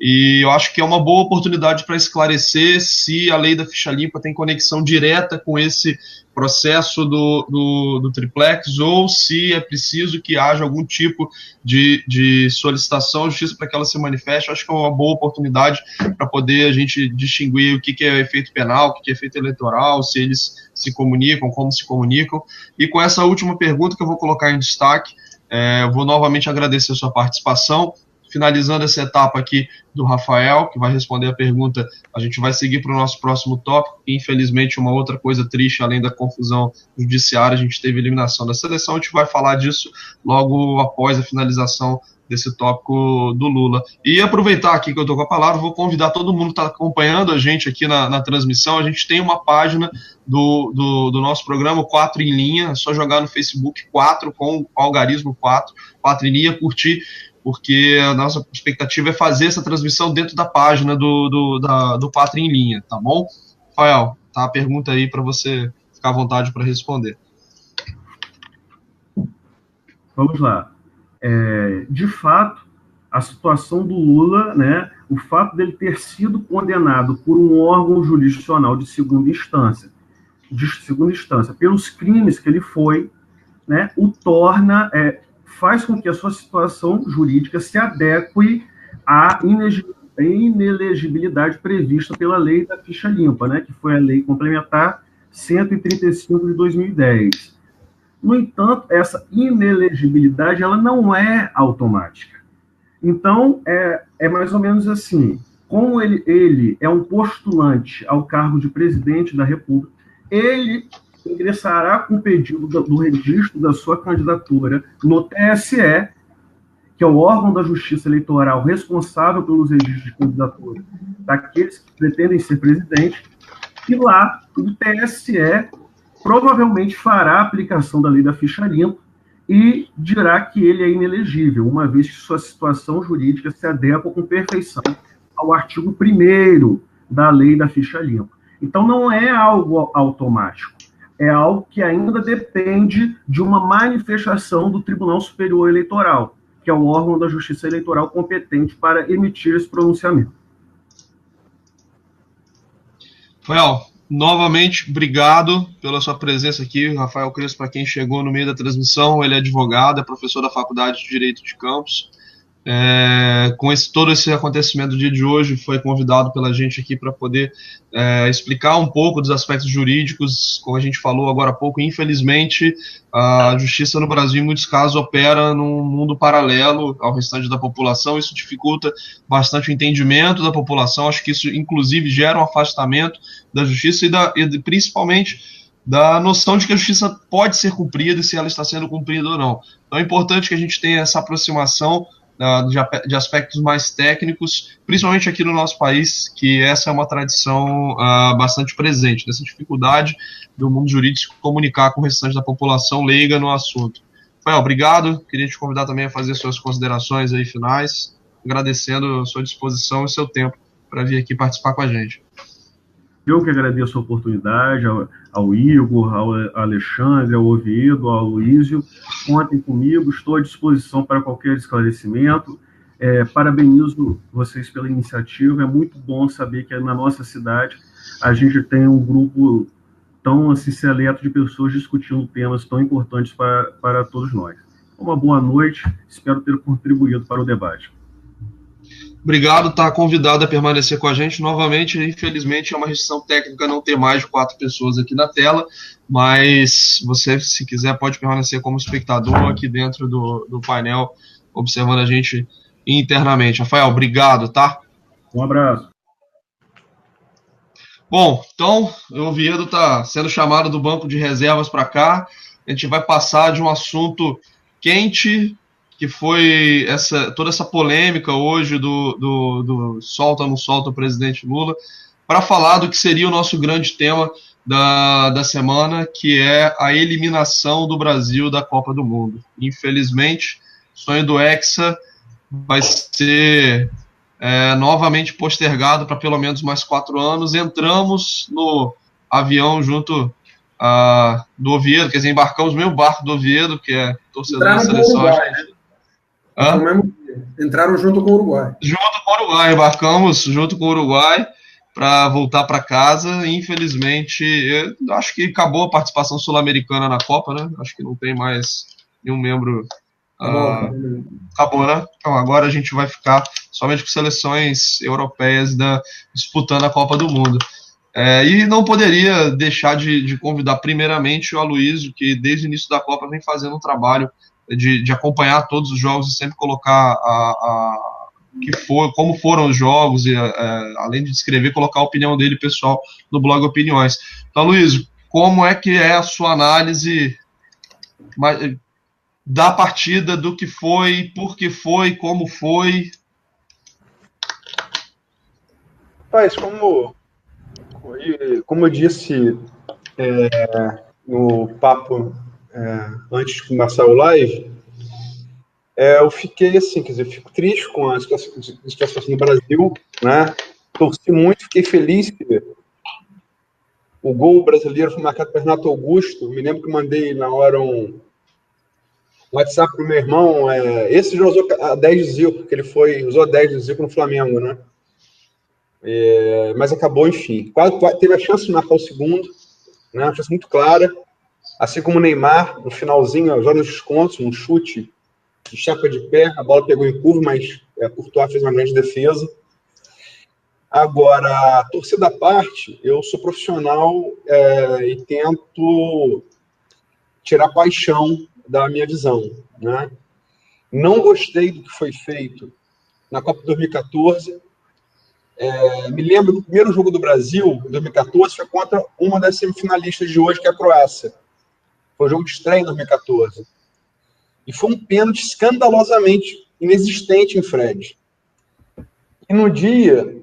E eu acho que é uma boa oportunidade para esclarecer se a lei da ficha limpa tem conexão direta com esse processo do triplex, ou se é preciso que haja algum tipo de solicitação à justiça para que ela se manifeste. Eu acho que é uma boa oportunidade para poder a gente distinguir o que é efeito penal, o que é efeito eleitoral, se eles se comunicam, como se comunicam. E com essa última pergunta que eu vou colocar em destaque, eu vou novamente agradecer a sua participação. Finalizando essa etapa aqui do Rafael, que vai responder a pergunta, a gente vai seguir para o nosso próximo tópico. Infelizmente, uma outra coisa triste, além da confusão judiciária, a gente teve eliminação da seleção. A gente vai falar disso logo após a finalização desse tópico do Lula. E aproveitar aqui que eu estou com a palavra, vou convidar todo mundo que está acompanhando a gente aqui na transmissão. A gente tem uma página do nosso programa, 4 em Linha, é só jogar no Facebook 4 com o algarismo 4 em linha, curtir, porque a nossa expectativa é fazer essa transmissão dentro da página do 4 em Linha, tá bom? Rafael, tá a pergunta aí para você ficar à vontade para responder. Vamos lá. De fato, a situação do Lula, né, o fato dele ter sido condenado por um órgão jurisdicional de segunda instância, pelos crimes que ele foi, né, o torna... faz com que a sua situação jurídica se adeque à inelegibilidade prevista pela lei da ficha limpa, né, que foi a lei complementar 135 de 2010. No entanto, essa inelegibilidade ela não é automática. Então, é mais ou menos assim, como ele é um postulante ao cargo de presidente da República, ele ingressará com o pedido do registro da sua candidatura no TSE, que é o órgão da Justiça Eleitoral responsável pelos registros de candidatura daqueles que pretendem ser presidente, e lá o TSE provavelmente fará a aplicação da lei da ficha limpa e dirá que ele é inelegível, uma vez que sua situação jurídica se adequa com perfeição ao artigo 1º da lei da ficha limpa. Então não é algo automático. É algo que ainda depende de uma manifestação do Tribunal Superior Eleitoral, que é o órgão da Justiça Eleitoral competente para emitir esse pronunciamento. Rafael, novamente, obrigado pela sua presença aqui. Rafael Crespo, para quem chegou no meio da transmissão, ele é advogado, é professor da Faculdade de Direito de Campos. Com todo esse acontecimento do dia de hoje, foi convidado pela gente aqui para poder explicar um pouco dos aspectos jurídicos. Como a gente falou agora há pouco, infelizmente a justiça no Brasil em muitos casos opera num mundo paralelo ao restante da população. Isso dificulta bastante o entendimento da população. Acho que isso inclusive gera um afastamento da justiça e principalmente da noção de que a justiça pode ser cumprida e se ela está sendo cumprida ou não. Então é importante que a gente tenha essa aproximação de aspectos mais técnicos, principalmente aqui no nosso país, que essa é uma tradição bastante presente, dessa dificuldade do mundo jurídico se comunicar com o restante da população leiga no assunto. Rafael, obrigado, queria te convidar também a fazer suas considerações aí finais, agradecendo a sua disposição e seu tempo para vir aqui participar com a gente. Eu que agradeço a oportunidade, ao Igor, ao Alexandre, ao Oviedo, ao Luísio. Contem comigo, estou à disposição para qualquer esclarecimento. Parabenizo vocês pela iniciativa. É muito bom saber que na nossa cidade a gente tem um grupo tão assim, seleto de pessoas discutindo temas tão importantes para todos nós. Uma boa noite, espero ter contribuído para o debate. Obrigado, está convidado a permanecer com a gente novamente. Infelizmente é uma restrição técnica não ter mais de 4 pessoas aqui na tela, mas você, se quiser, pode permanecer como espectador aqui dentro do painel, observando a gente internamente. Rafael, obrigado, tá? Um abraço. Bom, então o Oviedo está sendo chamado do banco de reservas para cá. A gente vai passar de um assunto quente, que foi toda essa polêmica hoje do solta ou não solta o presidente Lula, para falar do que seria o nosso grande tema da semana, que é a eliminação do Brasil da Copa do Mundo. Infelizmente, o sonho do Hexa vai ser novamente postergado para pelo menos mais 4 anos. Entramos no avião junto do Oviedo, quer dizer, embarcamos no mesmo barco do Oviedo, que é torcedor da seleção argentina. Entraram junto com o Uruguai. Junto com o Uruguai, embarcamos junto com o Uruguai para voltar para casa. Infelizmente, eu acho que acabou a participação sul-americana na Copa, né? Acho que não tem mais nenhum membro. Acabou, né? Então agora a gente vai ficar somente com seleções europeias disputando a Copa do Mundo. E não poderia deixar de convidar primeiramente o Aloysio, que desde o início da Copa vem fazendo um trabalho de acompanhar todos os jogos e sempre colocar como foram os jogos, e além de descrever, colocar a opinião dele pessoal no blog Opiniões. Então, Aloysio, como é que é a sua análise da partida, do que foi, por que foi, como foi? Mas, como eu disse no papo antes de começar o live, eu fiquei assim, quer dizer, fico triste com a situação no Brasil, né? Torci muito, fiquei feliz que o gol brasileiro foi marcado por Renato Augusto. Me lembro que mandei na hora um WhatsApp pro meu irmão, esse já usou a 10 de Zico, porque ele usou a 10 de Zico no Flamengo, né? Mas acabou, enfim. Quase teve a chance de marcar o segundo, né? Uma chance muito clara. Assim como o Neymar, no finalzinho, já nos descontos, um chute de chapa de pé, a bola pegou em curva, mas Courtois fez uma grande defesa. Agora, torcida à parte, eu sou profissional e tento tirar paixão da minha visão, né? Não gostei do que foi feito na Copa de 2014. Me lembro do primeiro jogo do Brasil, em 2014, foi contra uma das semifinalistas de hoje, que é a Croácia. Foi o jogo de estreia em 2014. E foi um pênalti escandalosamente inexistente em Fred. E no dia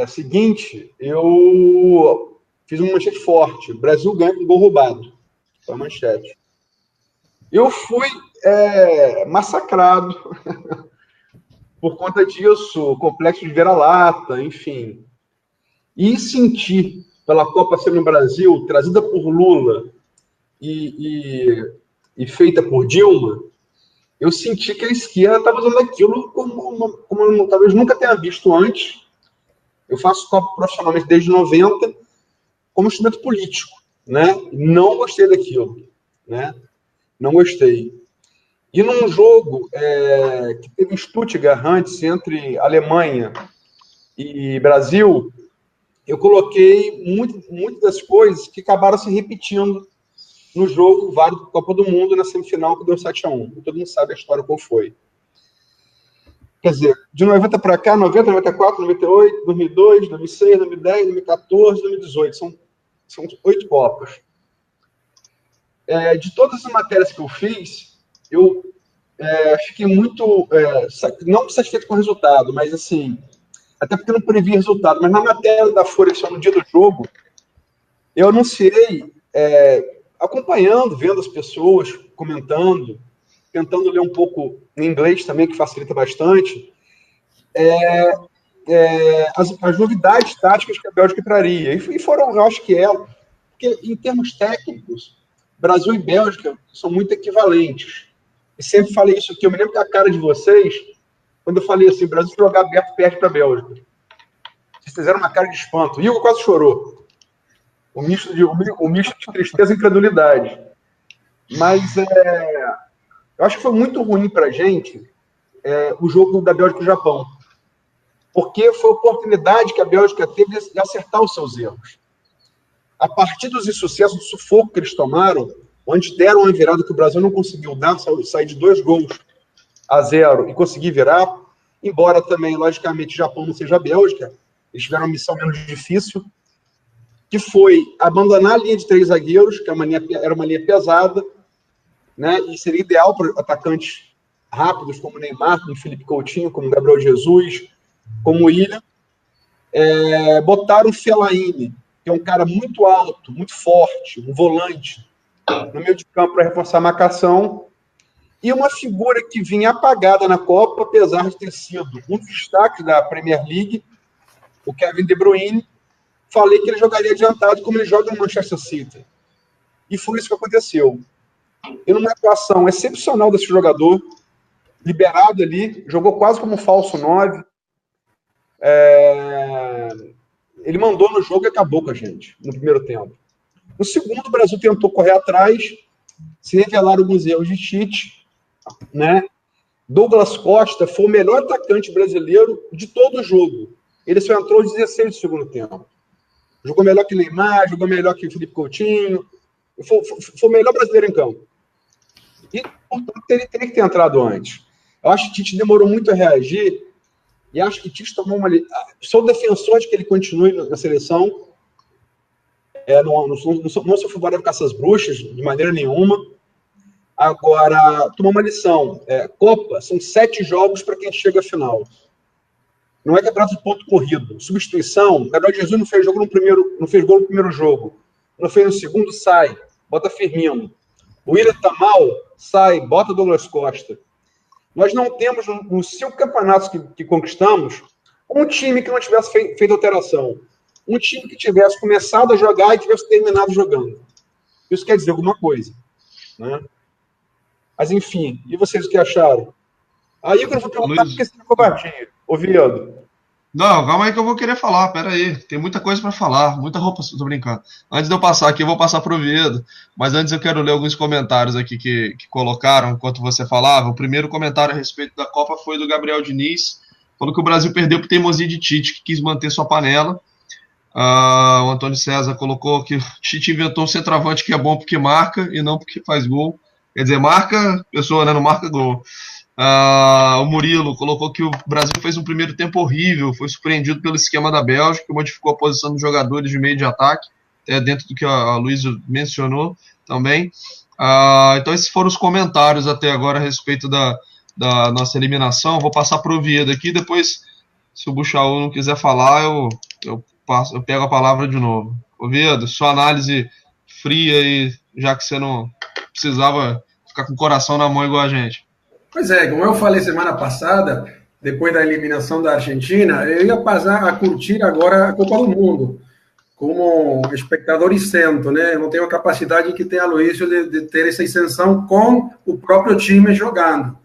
seguinte, eu fiz uma manchete forte. Brasil ganha com gol roubado. Foi a manchete. Eu fui massacrado por conta disso, complexo de vira-lata, enfim. E senti pela Copa ser no Brasil, trazida por Lula e feita por Dilma, eu senti que a esquerda estava usando aquilo como eu talvez nunca tenha visto antes. Eu faço Copa profissionalmente desde 90 como instrumento político, né? Não gostei daquilo, né? Não gostei. E num jogo que teve em Stuttgart antes, entre Alemanha e Brasil, eu coloquei muitas das coisas que acabaram se repetindo no jogo válido da Copa do Mundo, na semifinal, que deu 7-1. Todo mundo sabe a história qual foi. Quer dizer, de 90 para cá, 90, 94, 98, 2002, 2006, 2010, 2014, 2018. São 8 Copas. De todas as matérias que eu fiz, eu fiquei muito, não satisfeito com o resultado, mas assim, até porque eu não previ resultado, mas na matéria da Folha, só no dia do jogo, eu anunciei, acompanhando, vendo as pessoas, comentando, tentando ler um pouco em inglês também, que facilita bastante, as novidades táticas que a Bélgica traria. E foram, eu acho que porque em termos técnicos, Brasil e Bélgica são muito equivalentes. E sempre falei isso aqui. Eu me lembro que a cara de vocês, quando eu falei assim, Brasil jogar aberto, perde para a Bélgica. Vocês fizeram uma cara de espanto. E o Hugo quase chorou. O misto de tristeza e incredulidade. Mas eu acho que foi muito ruim para a gente o jogo da Bélgica e Japão. Porque foi a oportunidade que a Bélgica teve de acertar os seus erros. A partir dos insucessos, do sufoco que eles tomaram, onde deram uma virada que o Brasil não conseguiu dar, sair de 2-0 e conseguir virar, embora também, logicamente, o Japão não seja a Bélgica, eles tiveram uma missão menos difícil. que foi abandonar a linha de 3 zagueiros, que era uma linha pesada, né, e seria ideal para atacantes rápidos, como Neymar, como Felipe Coutinho, como Gabriel Jesus, como William. Botaram o Fellaini, que é um cara muito alto, muito forte, um volante, no meio de campo para reforçar a marcação, e uma figura que vinha apagada na Copa, apesar de ter sido um dos destaques da Premier League, o Kevin De Bruyne. Falei que ele jogaria adiantado como ele joga no Manchester City. E foi isso que aconteceu. E numa atuação excepcional desse jogador, liberado ali, jogou quase como falso 9. Ele mandou no jogo e acabou com a gente, no primeiro tempo. No segundo, o Brasil tentou correr atrás, se revelaram alguns erros de Tite, né? Douglas Costa foi o melhor atacante brasileiro de todo o jogo. Ele só entrou aos 16 do segundo tempo. Jogou melhor que Neymar, jogou melhor que Felipe Coutinho. Foi o melhor brasileiro em campo. E, portanto, teria que ter entrado antes. Eu acho que Tite demorou muito a reagir e acho que Tite tomou uma... Sou defensor de que ele continue na seleção. Não sou favorável com essas bruxas, de maneira nenhuma. Agora, tomar uma lição. Copa são 7 jogos para quem chega à final. Não é campeonato de ponto corrido. Substituição, Gabriel Jesus não fez gol no primeiro jogo. Não fez no segundo, sai. Bota Firmino. O Willian tá mal, sai. Bota Douglas Costa. Nós não temos, nos 5 campeonatos que conquistamos, um time que não tivesse feito alteração. Um time que tivesse começado a jogar e tivesse terminado jogando. Isso quer dizer alguma coisa, né? Mas, enfim, e vocês o que acharam? Aí eu vou perguntar por que você ficou covardia, ouvindo. Não, calma aí que eu vou querer falar, pera aí. Tem muita coisa pra falar, muita roupa, tô brincando. Antes de eu passar aqui, eu vou passar pro Oviedo, mas antes eu quero ler alguns comentários aqui que colocaram enquanto você falava. O primeiro comentário a respeito da Copa foi do Gabriel Diniz, falou que o Brasil perdeu por teimosia de Tite, que quis manter sua panela. O Antônio César colocou que o Tite inventou um centroavante que é bom porque marca e não porque faz gol. Quer dizer, marca pessoa, né? Não marca gol. O Murilo colocou que o Brasil fez um primeiro tempo horrível, foi surpreendido pelo esquema da Bélgica, que modificou a posição dos jogadores de meio de ataque, até dentro do que a Luísa mencionou também. Então esses foram os comentários até agora a respeito da nossa eliminação. Vou passar para o Oviedo aqui, depois, se o Buchaú não quiser falar, eu pego a palavra de novo. Oviedo, sua análise fria, e já que você não precisava ficar com o coração na mão igual a gente. Pois é, como eu falei semana passada, depois da eliminação da Argentina, eu ia passar a curtir agora a Copa do Mundo, como espectador isento, né? Eu não tenho a capacidade que tem a Luísa de ter essa isenção com o próprio time jogando.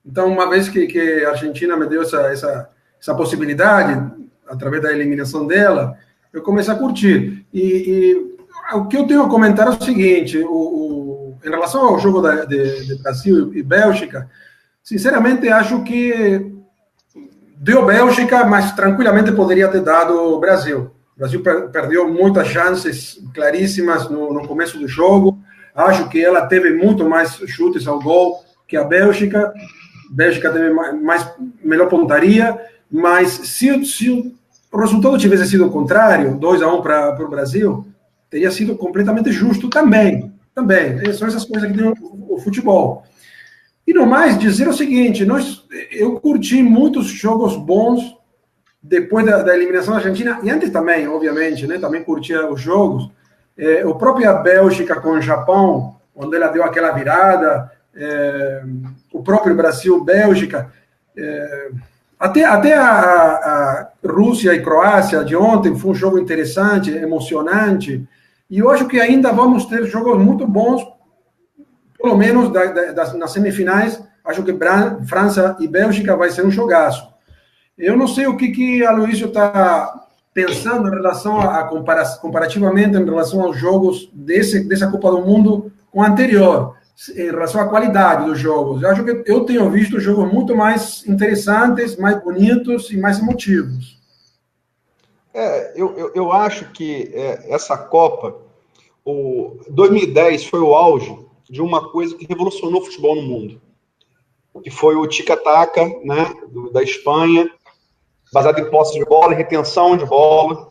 Então, uma vez que a Argentina me deu essa possibilidade, através da eliminação dela, eu comecei a curtir. E o que eu tenho a comentar é o seguinte, em relação ao jogo de Brasil e Bélgica, sinceramente acho que deu Bélgica, mas tranquilamente poderia ter dado o Brasil. O Brasil perdeu muitas chances claríssimas no começo do jogo. Acho que ela teve muito mais chutes ao gol que a Bélgica. A Bélgica teve melhor pontaria, mas se o resultado tivesse sido o contrário, 2-1 para o Brasil, teria sido completamente justo também. São essas coisas que tem o futebol. E no mais, dizer o seguinte, eu curti muitos jogos bons depois da eliminação da Argentina, e antes também, obviamente, né? Também curtia os jogos. O próprio Bélgica com o Japão, onde ela deu aquela virada, o próprio Brasil-Bélgica, até a Rússia e Croácia de ontem foi um jogo interessante, emocionante, e eu acho que ainda vamos ter jogos muito bons, pelo menos nas semifinais. Acho que França e Bélgica vai ser um jogaço. Eu não sei o que a Luísa está pensando em relação comparativamente em relação aos jogos dessa Copa do Mundo com a anterior, em relação à qualidade dos jogos. Eu acho que eu tenho visto jogos muito mais interessantes, mais bonitos e mais emotivos. Eu acho que essa Copa, 2010 foi o auge de uma coisa que revolucionou o futebol no mundo, que foi o tic-tac, né, da Espanha, baseado em posse de bola, em retenção de bola.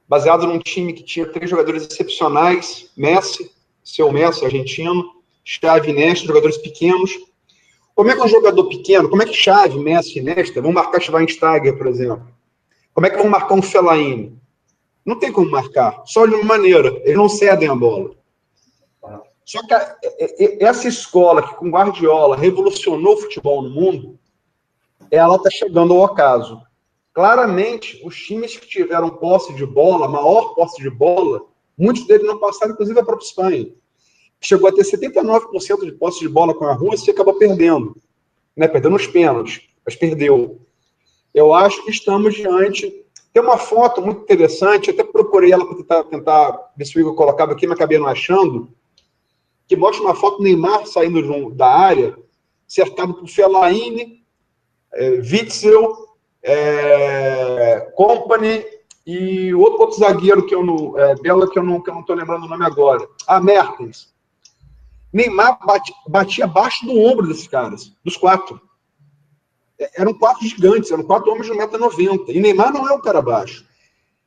baseado num time que tinha 3 jogadores excepcionais, Messi, seu Messi, argentino, Xavi e Iniesta, jogadores pequenos. Como é que um jogador pequeno, como é que Xavi, Messi e Iniesta vão marcar Schweinsteiger, por exemplo? Como é que vão marcar um Fellaini? Não tem como marcar, só de uma maneira, eles não cedem a bola. Só que essa escola que com Guardiola revolucionou o futebol no mundo, ela está chegando ao ocaso. Claramente, os times que tiveram posse de bola, maior posse de bola, muitos deles não passaram, inclusive a própria Espanha. Chegou a ter 79% de posse de bola com a Rússia e acabou perdendo. Né? Perdendo os pênaltis, mas perdeu. Eu acho que estamos diante... Tem uma foto muito interessante, até procurei ela para tentar ver se o Igor colocava aqui, mas acabei não achando, que mostra uma foto do Neymar saindo da área, cercado por Fellaini, Witzel, Company e outro zagueiro que eu não, belga que eu não estou lembrando o nome agora. Mertens. Neymar batia abaixo do ombro desses caras, dos 4. Eram 4 gigantes, eram 4 homens de 1,90 m. E Neymar não é um cara baixo.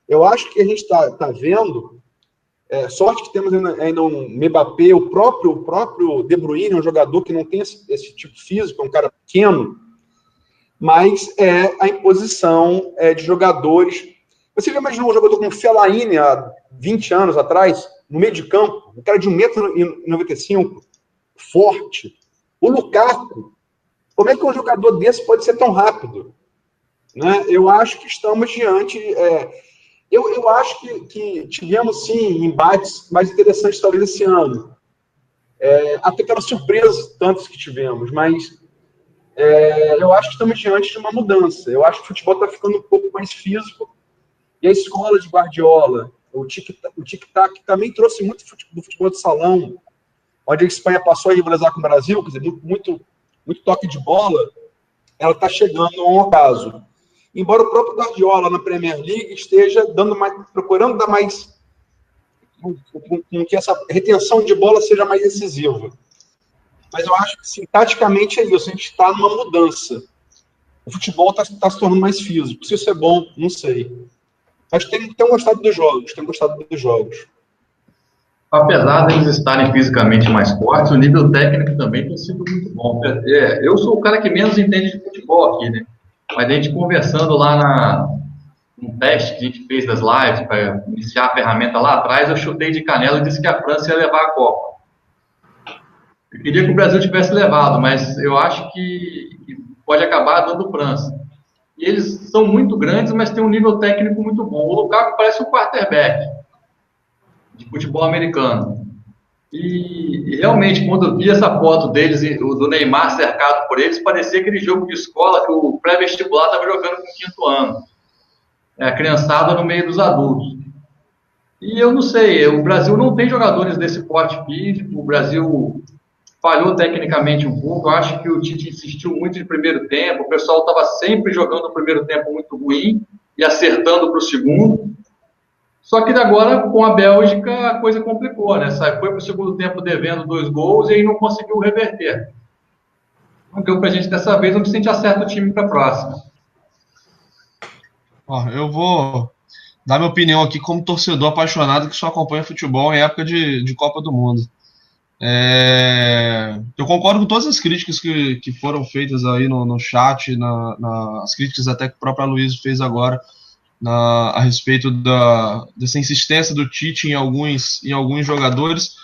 Eu acho que a gente está vendo, sorte que temos ainda um Mbappé, o próprio De Bruyne, um jogador que não tem esse tipo físico, é um cara pequeno, mas é a imposição de jogadores. Você já imaginou um jogador como Fellaini há 20 anos atrás, no meio de campo, um cara de 1,95 m, forte. O Lukaku, como é que um jogador desse pode ser tão rápido? Né? Eu acho que estamos diante... Eu acho que tivemos, sim, embates mais interessantes talvez esse ano. Até pela surpresa, tantos que tivemos, mas eu acho que estamos diante de uma mudança. Eu acho que o futebol está ficando um pouco mais físico, e a escola de Guardiola, o tic-tac, também trouxe muito do futebol de salão, onde a Espanha passou a rivalizar com o Brasil, quer dizer, muito toque de bola, ela está chegando a um ocaso. Embora o próprio Guardiola na Premier League esteja procurando dar mais, com que essa retenção de bola seja mais decisiva. Mas eu acho que, sim, taticamente é isso, a gente está numa mudança. O futebol está se tornando mais físico. Se isso é bom, não sei. Mas tem gostado dos jogos, Apesar deles estarem fisicamente mais fortes, o nível técnico também tem sido muito bom. Eu sou o cara que menos entende de futebol aqui, né? Mas a gente conversando lá num teste que a gente fez das lives para iniciar a ferramenta lá atrás, eu chutei de canela e disse que a França ia levar a Copa. Eu queria que o Brasil tivesse levado, mas eu acho que pode acabar dando França. E eles são muito grandes, mas têm um nível técnico muito bom. O Lukaku parece um quarterback de futebol americano. E realmente, quando eu vi essa foto deles, do Neymar cercado por eles, parecia aquele jogo de escola que o pré-vestibular estava jogando com o 5º ano. A criançada no meio dos adultos. E eu não sei, o Brasil não tem jogadores desse porte físico, o Brasil falhou tecnicamente um pouco. Eu acho que o Tite insistiu muito no primeiro tempo, o pessoal estava sempre jogando o primeiro tempo muito ruim e acertando para o segundo. Só que agora, com a Bélgica, a coisa complicou, né? Foi para o segundo tempo devendo 2 gols e aí não conseguiu reverter. Não deu para a gente dessa vez, vamos ver se a gente acerta o time para a próxima. Eu vou dar minha opinião aqui como torcedor apaixonado que só acompanha futebol em época de Copa do Mundo. Eu concordo com todas as críticas que foram feitas aí no chat, as críticas até que o próprio Aloysio fez agora, a respeito dessa insistência do Tite em alguns jogadores,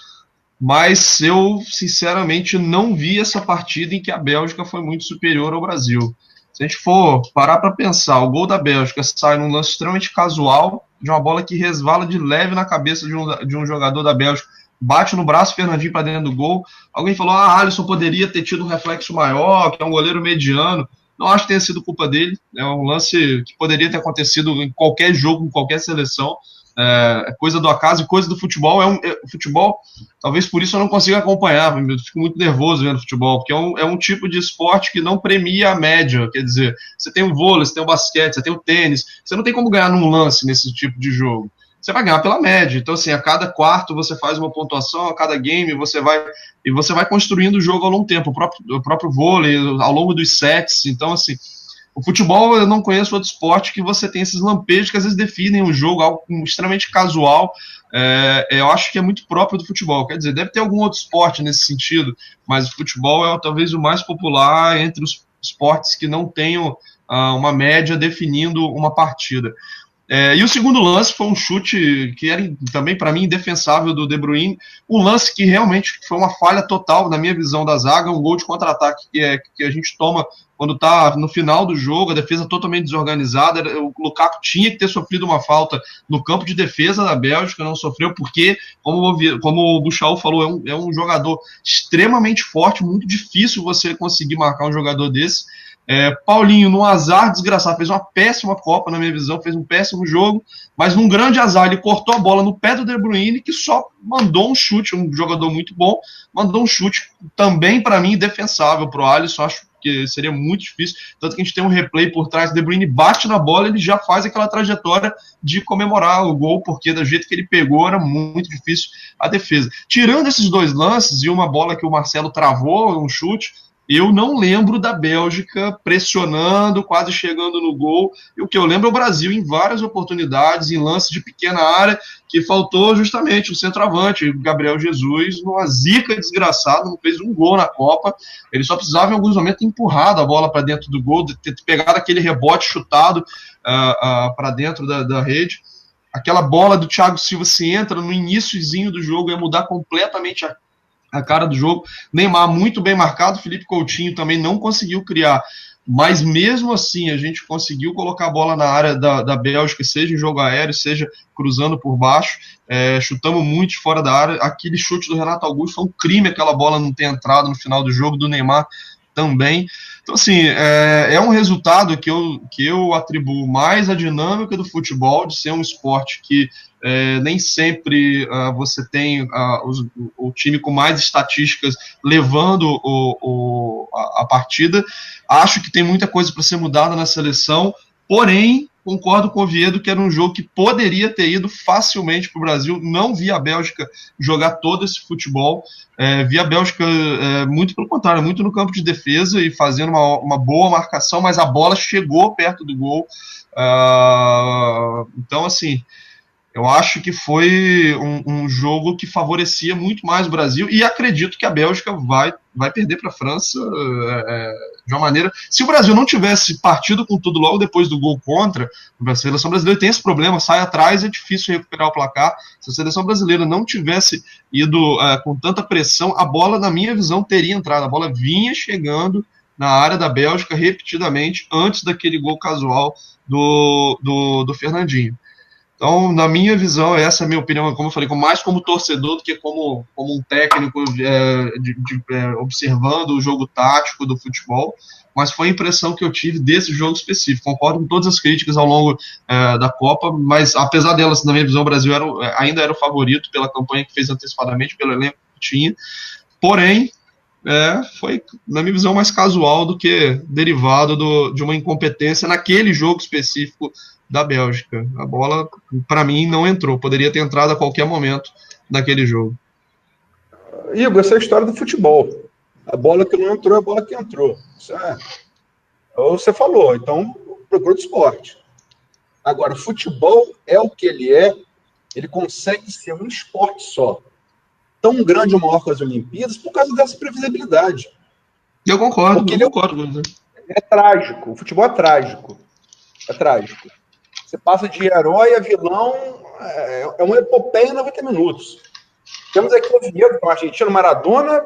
mas eu sinceramente não vi essa partida em que a Bélgica foi muito superior ao Brasil. Se a gente for parar para pensar, o gol da Bélgica sai num lance extremamente casual, de uma bola que resvala de leve na cabeça de um jogador da Bélgica, bate no braço, Fernandinho para dentro do gol. Alguém falou, Alisson poderia ter tido um reflexo maior, que é um goleiro mediano. Não acho que tenha sido culpa dele, é um lance que poderia ter acontecido em qualquer jogo, em qualquer seleção, é coisa do acaso e coisa do futebol. Futebol, talvez por isso eu não consiga acompanhar, eu fico muito nervoso vendo futebol, porque é um tipo de esporte que não premia a média, quer dizer, você tem o vôlei, você tem o basquete, você tem o tênis, você não tem como ganhar num lance nesse tipo de jogo. Você vai ganhar pela média. Então, assim, a cada quarto você faz uma pontuação, a cada game você vai construindo o jogo ao longo do tempo, o próprio vôlei, ao longo dos sets. Então, assim, O futebol, eu não conheço outro esporte que você tem esses lampejos que às vezes definem o jogo, algo extremamente casual. Eu acho que é muito próprio do futebol. Quer dizer, deve ter algum outro esporte nesse sentido, mas o futebol é talvez o mais popular entre os esportes que não tenham uma média definindo uma partida. E o segundo lance foi um chute que era também, para mim, indefensável do De Bruyne. Um lance que realmente foi uma falha total, na minha visão, da zaga. Um gol de contra-ataque que a gente toma quando está no final do jogo, a defesa totalmente desorganizada. O Lukaku tinha que ter sofrido uma falta no campo de defesa da Bélgica, não sofreu porque, como o Buchau falou, é um jogador extremamente forte, muito difícil você conseguir marcar um jogador desse. Paulinho, num azar desgraçado, fez uma péssima Copa, na minha visão, fez um péssimo jogo, mas num grande azar, ele cortou a bola no pé do De Bruyne, que só mandou um chute, um jogador muito bom, mandou um chute também, para mim, defensável para o Alisson. Acho que seria muito difícil, tanto que a gente tem um replay por trás, o De Bruyne bate na bola, ele já faz aquela trajetória de comemorar o gol, porque do jeito que ele pegou, era muito difícil a defesa. Tirando esses dois lances, e uma bola que o Marcelo travou, um chute, eu não lembro da Bélgica pressionando, quase chegando no gol. E o que eu lembro é o Brasil em várias oportunidades, em lances de pequena área, que faltou justamente o centroavante, o Gabriel Jesus, numa zica desgraçada, não fez um gol na Copa. Ele só precisava, em alguns momentos, ter empurrado a bola para dentro do gol, ter pegado aquele rebote chutado para dentro da rede. Aquela bola do Thiago Silva, se entra no iniciozinho do jogo, ia mudar completamente a cara do jogo. Neymar muito bem marcado, Felipe Coutinho também não conseguiu criar, mas mesmo assim a gente conseguiu colocar a bola na área da Bélgica, seja em jogo aéreo, seja cruzando por baixo, chutamos muito de fora da área. Aquele chute do Renato Augusto foi um crime, aquela bola não ter entrado no final do jogo, do Neymar também. Então, assim, é um resultado que eu atribuo mais à dinâmica do futebol, de ser um esporte que nem sempre você tem o time com mais estatísticas levando a partida. Acho que tem muita coisa para ser mudada na seleção, porém, concordo com o Oviedo que era um jogo que poderia ter ido facilmente para o Brasil. Não vi a Bélgica jogar todo esse futebol. Vi a Bélgica muito pelo contrário, muito no campo de defesa e fazendo uma boa marcação, mas a bola chegou perto do gol. Então, assim, eu acho que foi um jogo que favorecia muito mais o Brasil, e acredito que a Bélgica vai perder para a França de uma maneira... Se o Brasil não tivesse partido com tudo logo depois do gol contra, a seleção brasileira tem esse problema, sai atrás, é difícil recuperar o placar. Se a seleção brasileira não tivesse ido com tanta pressão, a bola, na minha visão, teria entrado. A bola vinha chegando na área da Bélgica repetidamente antes daquele gol casual do Fernandinho. Então, na minha visão, essa é a minha opinião, como eu falei, mais como torcedor do que como um técnico observando o jogo tático do futebol, mas foi a impressão que eu tive desse jogo específico. Concordo com todas as críticas ao longo da Copa, mas apesar delas, na minha visão, o Brasil ainda era o favorito pela campanha que fez antecipadamente, pelo elenco que tinha, porém, foi, na minha visão, mais casual do que derivado de uma incompetência naquele jogo específico da Bélgica. A bola, para mim, não entrou. Poderia ter entrado a qualquer momento naquele jogo. Igor, essa é a história do futebol. A bola que não entrou é a bola que entrou. Isso você falou, então procura do esporte. Agora, futebol é o que ele consegue ser um esporte só. Tão grande ou maior que as Olimpíadas por causa dessa previsibilidade. Eu concordo, porque eu concordo com você. É trágico, o futebol é trágico. É trágico. Você passa de herói a vilão, é uma epopeia em 90 minutos. Temos aqui o Oviedo, com o argentino Maradona,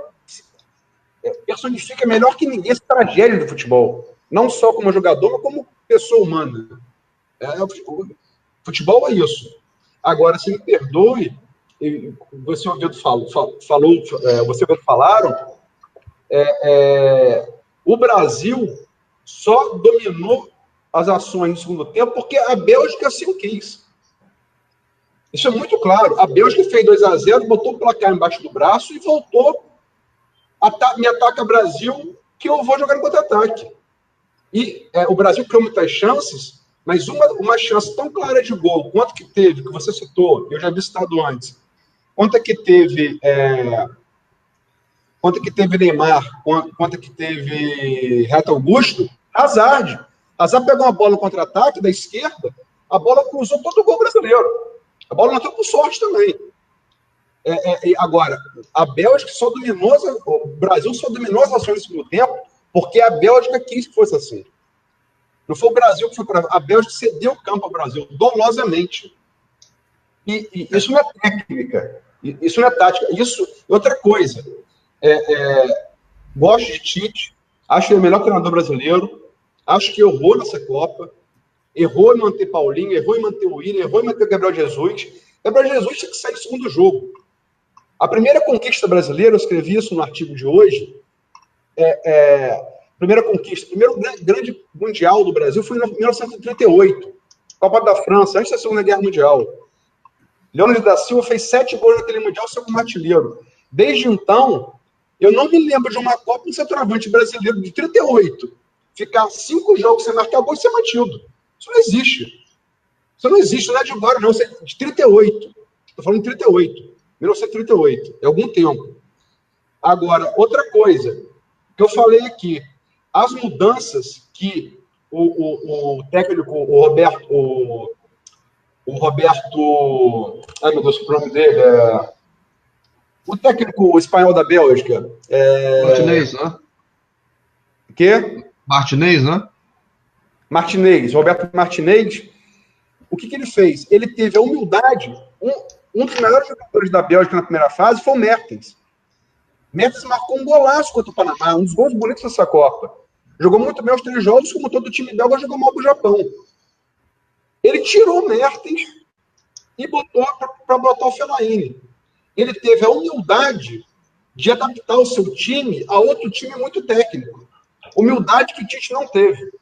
personifica melhor que ninguém essa tragédia do futebol. Não só como jogador, mas como pessoa humana. Futebol é isso. Agora, se me perdoe, você ouviu você ouviu falaram, o Brasil só dominou as ações no segundo tempo porque a Bélgica assim o quis. Isso é muito claro. A Bélgica fez 2-0, botou o placar embaixo do braço e voltou. Me ataca Brasil, que eu vou jogar no contra-ataque. E o Brasil criou muitas chances, mas uma chance tão clara de gol, quanto que teve, que você citou, eu já vi citado antes, quanto que teve Neymar, quanto que teve Renato Augusto, Hazard A Zappe pegou uma bola no contra-ataque da esquerda, a bola cruzou todo o gol brasileiro. A bola não entrou por sorte também. Agora, a Bélgica só dominou, o Brasil só dominou as ações no segundo tempo, porque a Bélgica quis que fosse assim. Não foi o Brasil que foi para. A Bélgica cedeu o campo ao Brasil, dolosamente. E isso não é técnica, isso não é tática. Isso é outra coisa. Gosto de Tite, acho que ele é o melhor treinador brasileiro, acho que errou nessa Copa, errou em manter Paulinho, errou em manter o Willian, errou em manter o Gabriel Jesus. Gabriel Jesus tinha que sair do segundo jogo. A primeira conquista brasileira, eu escrevi isso no artigo de hoje, primeira conquista, o primeiro grande mundial do Brasil foi em 1938, Copa da França, antes da Segunda Guerra Mundial. Leônidas da Silva fez 7 gols naquele mundial, seu como artilheiro. Desde então, eu não me lembro de uma Copa um centroavante brasileiro de 38 ficar 5 jogos sem marcar gol e ser mantido. Isso não existe. Isso não existe, não é de agora, não. Isso é de 38. Estou falando de 38. 1938. É algum tempo. Agora, outra coisa que eu falei aqui. As mudanças que o técnico, o Roberto... Ai, meu Deus, o nome dele o técnico espanhol da Bélgica. Martinez, né? O quê? Martinez, né? Martinez, Roberto Martinez. O que ele fez? Ele teve a humildade. Um dos melhores jogadores da Bélgica na primeira fase foi o Mertens. Mertens marcou um golaço contra o Panamá, um dos gols bonitos dessa Copa. Jogou muito bem os 3 jogos, como todo o time belga jogou mal pro Japão. Ele tirou o Mertens e botou para botar o Fellaini. Ele teve a humildade de adaptar o seu time a outro time muito técnico. Humildade que o Tite não teve. O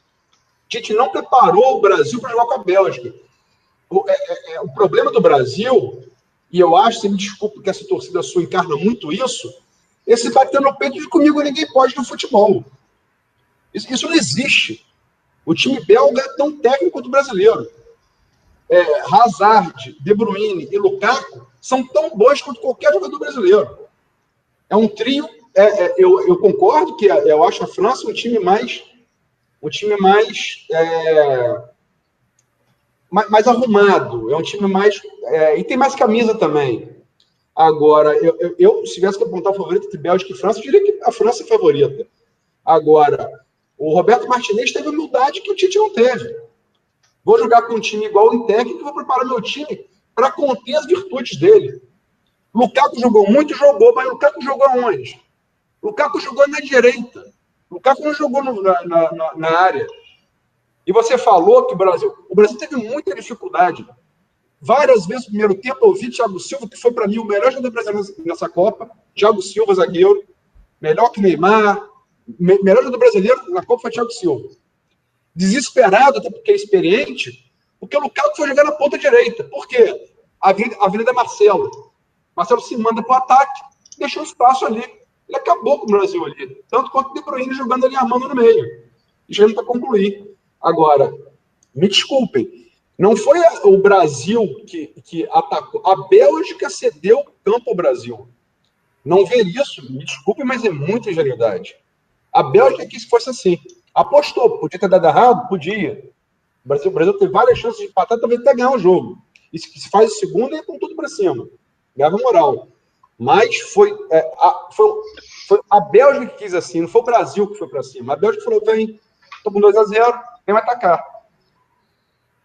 Tite não preparou o Brasil para jogar com a Bélgica. O problema do Brasil, e eu acho, você me desculpe que essa torcida sua encarna muito isso, esse bater no peito de comigo ninguém pode no futebol. Isso não existe. O time belga é tão técnico quanto o brasileiro. Hazard, De Bruyne e Lukaku são tão bons quanto qualquer jogador brasileiro. É um trio. Eu concordo que eu acho a França um time mais arrumado. É um time mais e tem mais camisa também. Agora, eu se tivesse que apontar o favorito entre Bélgica e França, eu diria que a França é a favorita. Agora, o Roberto Martinez teve humildade que o Tite não teve. Vou jogar com um time igual em técnico e vou preparar meu time para conter as virtudes dele. Lukaku jogou muito, mas Lukaku jogou aonde? Lukaku jogou na direita. Lukaku não jogou na área. E você falou que o Brasil teve muita dificuldade. Várias vezes no primeiro tempo eu ouvi Thiago Silva, que foi para mim o melhor jogador brasileiro nessa Copa. Thiago Silva, zagueiro. Melhor que Neymar. Melhor jogador brasileiro na Copa foi Thiago Silva. Desesperado, até porque é experiente, porque o Lukaku foi jogar na ponta direita. Por quê? A Avenida Marcelo. Marcelo se manda para o ataque, deixou espaço ali. Ele acabou com o Brasil ali. Tanto quanto o De Bruyne jogando ali a mão no meio. E já para concluir. Agora, me desculpem, não foi o Brasil que atacou. A Bélgica cedeu o campo ao Brasil. Não ver isso, me desculpem, mas é muita ingenuidade. A Bélgica quis que fosse assim. Apostou, podia ter dado errado? Podia. O Brasil teve várias chances de empatar, talvez até ganhar o jogo. E se faz o segundo, é com tudo para cima. Ganhava moral. Mas foi a Bélgica que quis assim, não foi o Brasil que foi para cima. A Bélgica falou, vem, estou com 2-0, vem me atacar.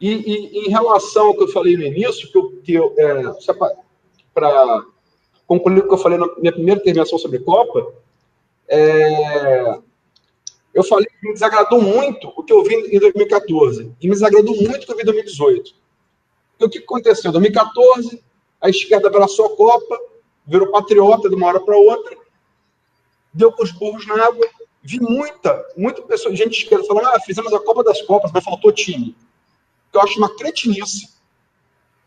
E em relação ao que eu falei no início, para concluir o que eu falei na minha primeira intervenção sobre Copa, eu falei que me desagradou muito o que eu vi em 2014 e me desagradou muito o que eu vi em 2018. Porque o que aconteceu? Em 2014, a esquerda abraçou a Copa, virou patriota de uma hora para outra, deu com os burros na água. Vi muita pessoa, gente de esquerda falando, fizemos a Copa das Copas, mas faltou time. Que eu acho uma cretinice.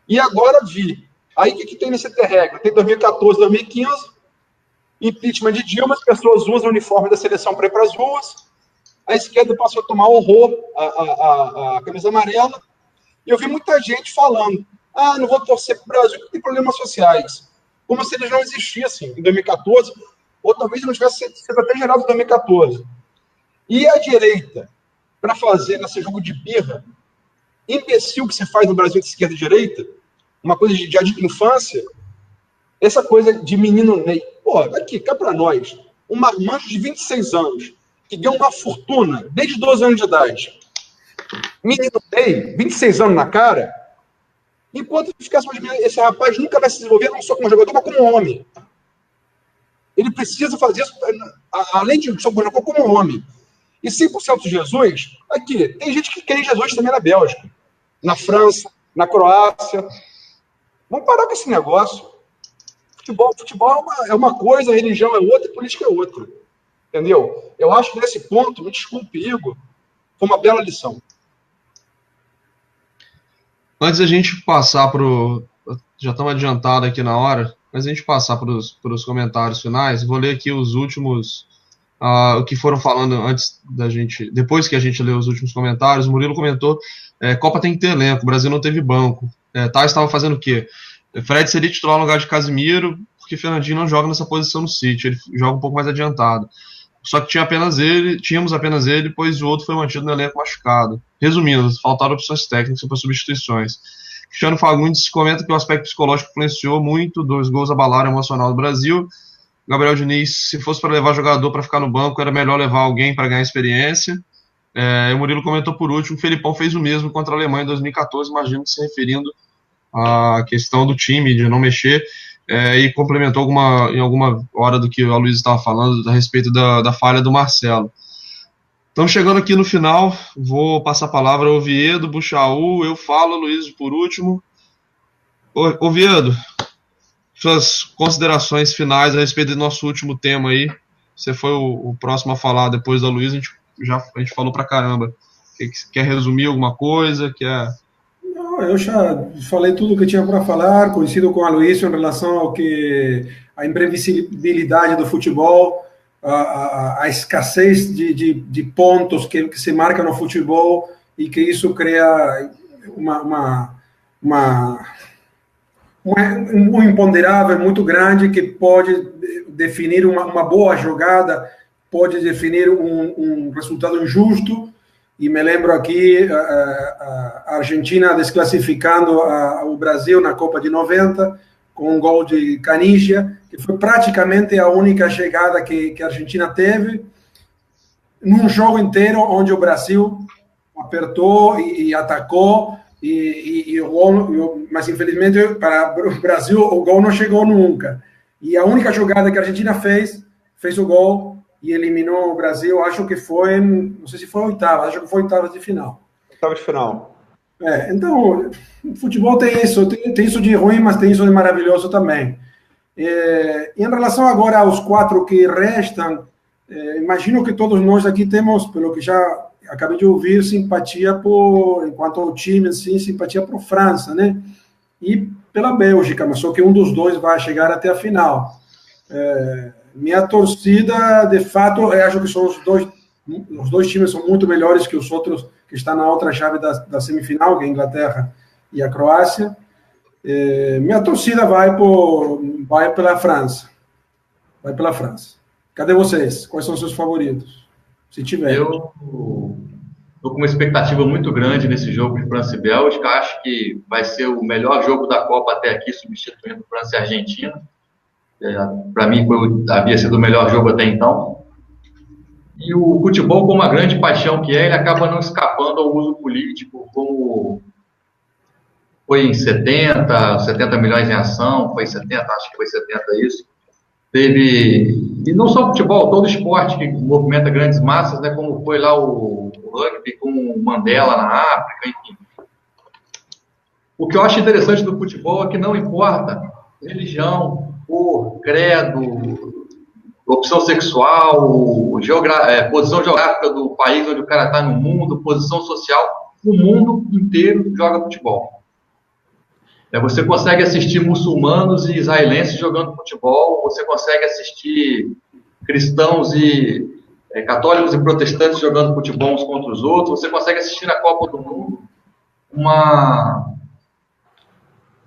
E agora vi. Aí o que tem nesse terreno? Tem 2014, 2015, impeachment de Dilma, as pessoas usam o uniforme da seleção para ir para as ruas, a esquerda passou a tomar horror a camisa amarela, e eu vi muita gente falando, não vou torcer para o Brasil porque tem problemas sociais. Como se eles não existissem em 2014, ou talvez não tivesse sido até gerado em 2014. E a direita, para fazer nesse jogo de birra imbecil que se faz no Brasil de esquerda e direita, uma coisa de infância, essa coisa de menino Ney. Pô, aqui, cá para nós, um marmanjo de 26 anos, que ganha uma fortuna desde 12 anos de idade. Menino Ney, 26 anos na cara, enquanto ficar esse rapaz nunca vai se desenvolver não só como jogador, mas como homem. Ele precisa fazer isso, além de ser um jogador, como homem. E 100% de Jesus, aqui, tem gente que quer Jesus também na Bélgica, na França, na Croácia. Vamos parar com esse negócio. Futebol é uma coisa, religião é outra e política é outra. Entendeu? Eu acho que nesse ponto, me desculpe, Igor, foi uma bela lição. Antes da gente passar para o... Já estamos adiantados aqui na hora, mas a gente passar para os comentários finais, vou ler aqui os últimos... o que foram falando antes da gente... Depois que a gente leu os últimos comentários, o Murilo comentou, Copa tem que ter elenco, o Brasil não teve banco. Tais estava fazendo o quê? Fred seria titular no lugar de Casimiro, porque Fernandinho não joga nessa posição no City, ele joga um pouco mais adiantado. Só que tínhamos apenas ele, pois o outro foi mantido no elenco machucado. Resumindo, faltaram opções técnicas para substituições. Cristiano Fagundes comenta que o aspecto psicológico influenciou muito, 2 gols abalaram o emocional do Brasil. Gabriel Diniz, se fosse para levar jogador para ficar no banco, era melhor levar alguém para ganhar experiência. E o Murilo comentou por último, o Felipão fez o mesmo contra a Alemanha em 2014, imagino que se referindo à questão do time, de não mexer. E complementou em alguma hora do que a Luísa estava falando a respeito da falha do Marcelo. Estamos chegando aqui no final, vou passar a palavra ao Oviedo, Buchaú, eu falo, Luísa por último. Oviedo, suas considerações finais a respeito do nosso último tema aí. Você foi o próximo a falar depois da Luísa, a gente falou pra caramba. Quer resumir alguma coisa? Eu já falei tudo o que tinha para falar, coincido com a Luísa em relação ao que a imprevisibilidade do futebol, a escassez de pontos que se marca no futebol e que isso cria um imponderável muito grande que pode definir uma boa jogada, pode definir um resultado injusto. E me lembro aqui a Argentina desclassificando o Brasil na Copa de 90 com um gol de Caniggia, que foi praticamente a única chegada que a Argentina teve num jogo inteiro onde o Brasil apertou e atacou, o gol, mas infelizmente para o Brasil o gol não chegou nunca. E a única jogada que a Argentina fez o gol e eliminou o Brasil, acho que foi, não sei se foi oitava, acho que foi oitava de final. Oitava de final. Então, o futebol tem isso de ruim, mas tem isso de maravilhoso também. Em relação agora aos 4 que restam, imagino que todos nós aqui temos, pelo que já acabei de ouvir, simpatia enquanto ao time, assim, simpatia por França, né? E pela Bélgica, mas só que um dos dois vai chegar até a final. Minha torcida, de fato, eu acho que são os dois times são muito melhores que os outros que estão na outra chave da semifinal, que é a Inglaterra e a Croácia. Minha torcida vai pela França. Vai pela França. Cadê vocês? Quais são os seus favoritos? Se tiver. Eu estou com uma expectativa muito grande nesse jogo de França e Bélgica. Acho que vai ser o melhor jogo da Copa até aqui, substituindo França e Argentina. Para mim, havia sido o melhor jogo até então. E o futebol, como a grande paixão que ele acaba não escapando ao uso político, como foi em 70 milhões em ação, foi 70, acho que foi 70 isso. E não só o futebol, todo esporte que movimenta grandes massas, né, como foi lá o rugby com o Mandela na África, enfim. O que eu acho interessante do futebol é que não importa religião, cor, credo, opção sexual, posição geográfica do país onde o cara está no mundo, posição social, o mundo inteiro joga futebol. Você consegue assistir muçulmanos e israelenses jogando futebol, você consegue assistir cristãos e católicos e protestantes jogando futebol uns contra os outros, você consegue assistir na Copa do Mundo uma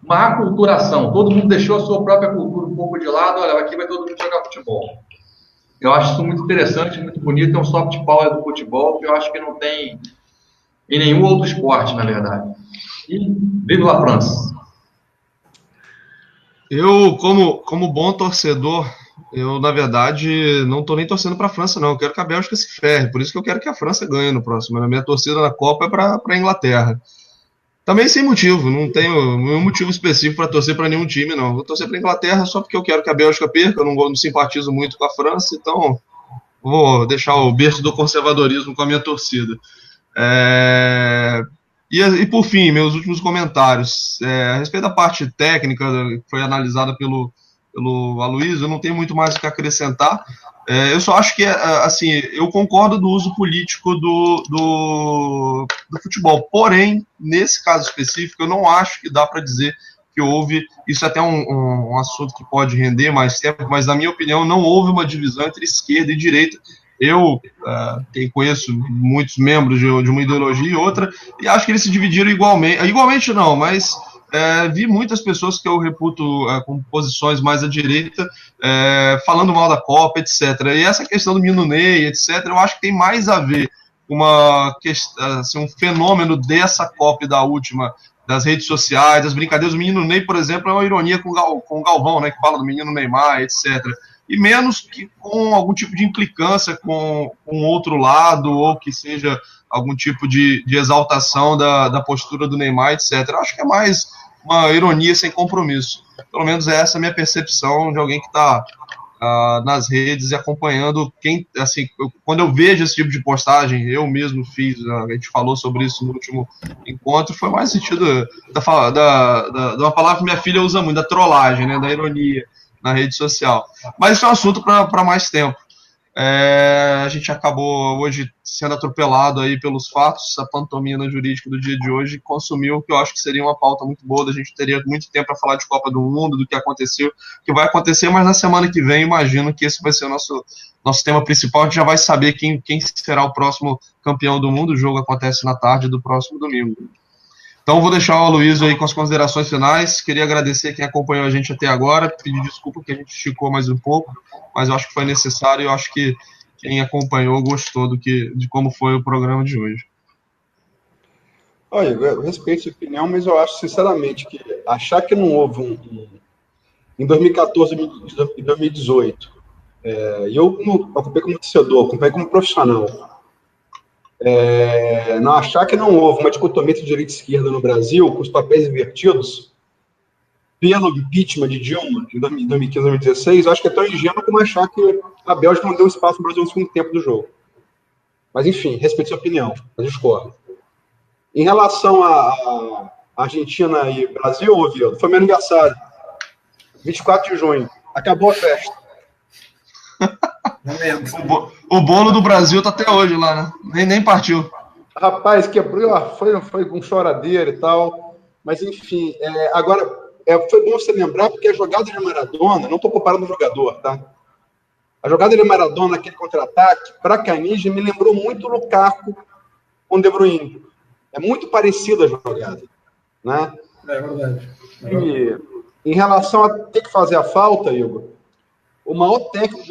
aculturação. Todo mundo deixou a sua própria cultura um pouco de lado, olha, aqui vai todo mundo jogar futebol. Eu acho isso muito interessante, muito bonito, é um soft power do futebol que eu acho que não tem em nenhum outro esporte, na verdade. E vive la France! Eu, como bom torcedor, eu, na verdade, não estou nem torcendo para a França, não. Eu quero que a Bélgica se ferre. Por isso que eu quero que a França ganhe no próximo. A minha torcida na Copa é para a Inglaterra. Também sem motivo, não tenho nenhum motivo específico para torcer para nenhum time, não. Vou torcer para a Inglaterra só porque eu quero que a Bélgica perca. Eu não simpatizo muito com a França, então vou deixar o berço do conservadorismo com a minha torcida. E por fim, meus últimos comentários. A respeito da parte técnica que foi analisada pelo Aloysio, eu não tenho muito mais o que acrescentar. Eu só acho que, assim, eu concordo do uso político do futebol. Porém, nesse caso específico, eu não acho que dá para dizer que houve. Isso é até um assunto que pode render mais tempo, mas, na minha opinião, não houve uma divisão entre esquerda e direita. Eu conheço muitos membros de uma ideologia e outra, e acho que eles se dividiram igualmente. Igualmente não, mas vi muitas pessoas que eu reputo com posições mais à direita falando mal da Copa, etc. E essa questão do Menino Ney, etc., eu acho que tem mais a ver com um fenômeno dessa Copa e da última, das redes sociais, das brincadeiras. O Menino Ney, por exemplo, é uma ironia com o Galvão, né, que fala do menino Neymar, etc., e menos que com algum tipo de implicância com outro lado, ou que seja algum tipo de exaltação da postura do Neymar, etc. Eu acho que é mais uma ironia sem compromisso. Pelo menos essa é a minha percepção de alguém que está nas redes e acompanhando quando eu vejo esse tipo de postagem, eu mesmo fiz, a gente falou sobre isso no último encontro, foi mais sentido de uma palavra que minha filha usa muito, da trollagem, né, da ironia na rede social. Mas isso é um assunto para mais tempo. A gente acabou hoje sendo atropelado aí pelos fatos. A pantomima jurídica do dia de hoje consumiu o que eu acho que seria uma pauta muito boa. A gente teria muito tempo para falar de Copa do Mundo, do que aconteceu, que vai acontecer, mas na semana que vem imagino que esse vai ser o nosso tema principal. A gente já vai saber quem será o próximo campeão do mundo. O jogo acontece na tarde do próximo domingo. Então vou deixar o Aloysio aí com as considerações finais. Queria agradecer quem acompanhou a gente até agora, pedir desculpa que a gente esticou mais um pouco, mas eu acho que foi necessário e eu acho que quem acompanhou gostou de como foi o programa de hoje. Olha, eu respeito sua opinião, mas eu acho sinceramente que achar que não houve em 2014 e 2018, e eu ocupei como torcedor, ocupei como profissional, não achar que não houve uma dicotomia entre direita e esquerda no Brasil, com os papéis invertidos, pelo impeachment de Dilma, em 2015 e 2016, eu acho que é tão ingênuo como achar que a Bélgica não deu espaço para o Brasil no segundo tempo do jogo. Mas, enfim, respeito sua opinião, eu discordo. Em relação a Argentina e Brasil, Oviedo, foi meu aniversário, 24 de junho, acabou a festa. O bolo do Brasil tá até hoje lá, né? Nem partiu. Rapaz, quebrou, foi com choradeira e tal. Mas, enfim, agora, foi bom você lembrar, porque a jogada de Maradona, não estou comparando o jogador, tá? A jogada de Maradona, aquele contra-ataque, para Canija, me lembrou muito o Lukaku com o De Bruyne. É muito parecida a jogada, né? É verdade. E, em relação a ter que fazer a falta, Igor, o maior técnico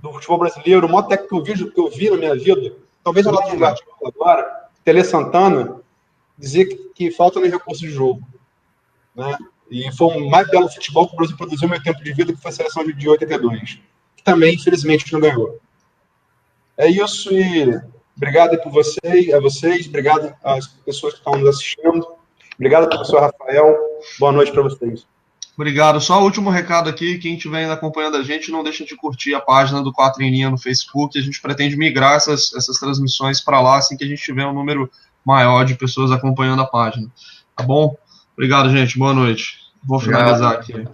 do futebol brasileiro, o maior técnico que eu vi na minha vida, talvez eu lá do Gatti agora, Tele Santana, dizer que falta no recurso de jogo, né? E foi o mais belo futebol que o Brasil produziu no meu tempo de vida, que foi a seleção de 82, que também, infelizmente, não ganhou. É isso, e obrigado a vocês, obrigado às pessoas que estão nos assistindo, obrigado, professor Rafael, boa noite para vocês. Obrigado. Só o último recado aqui, quem estiver ainda acompanhando a gente, não deixa de curtir a página do 4 em Linha no Facebook. A gente pretende migrar essas transmissões para lá assim que a gente tiver um número maior de pessoas acompanhando a página. Tá bom? Obrigado, gente. Boa noite. Vou finalizar aqui.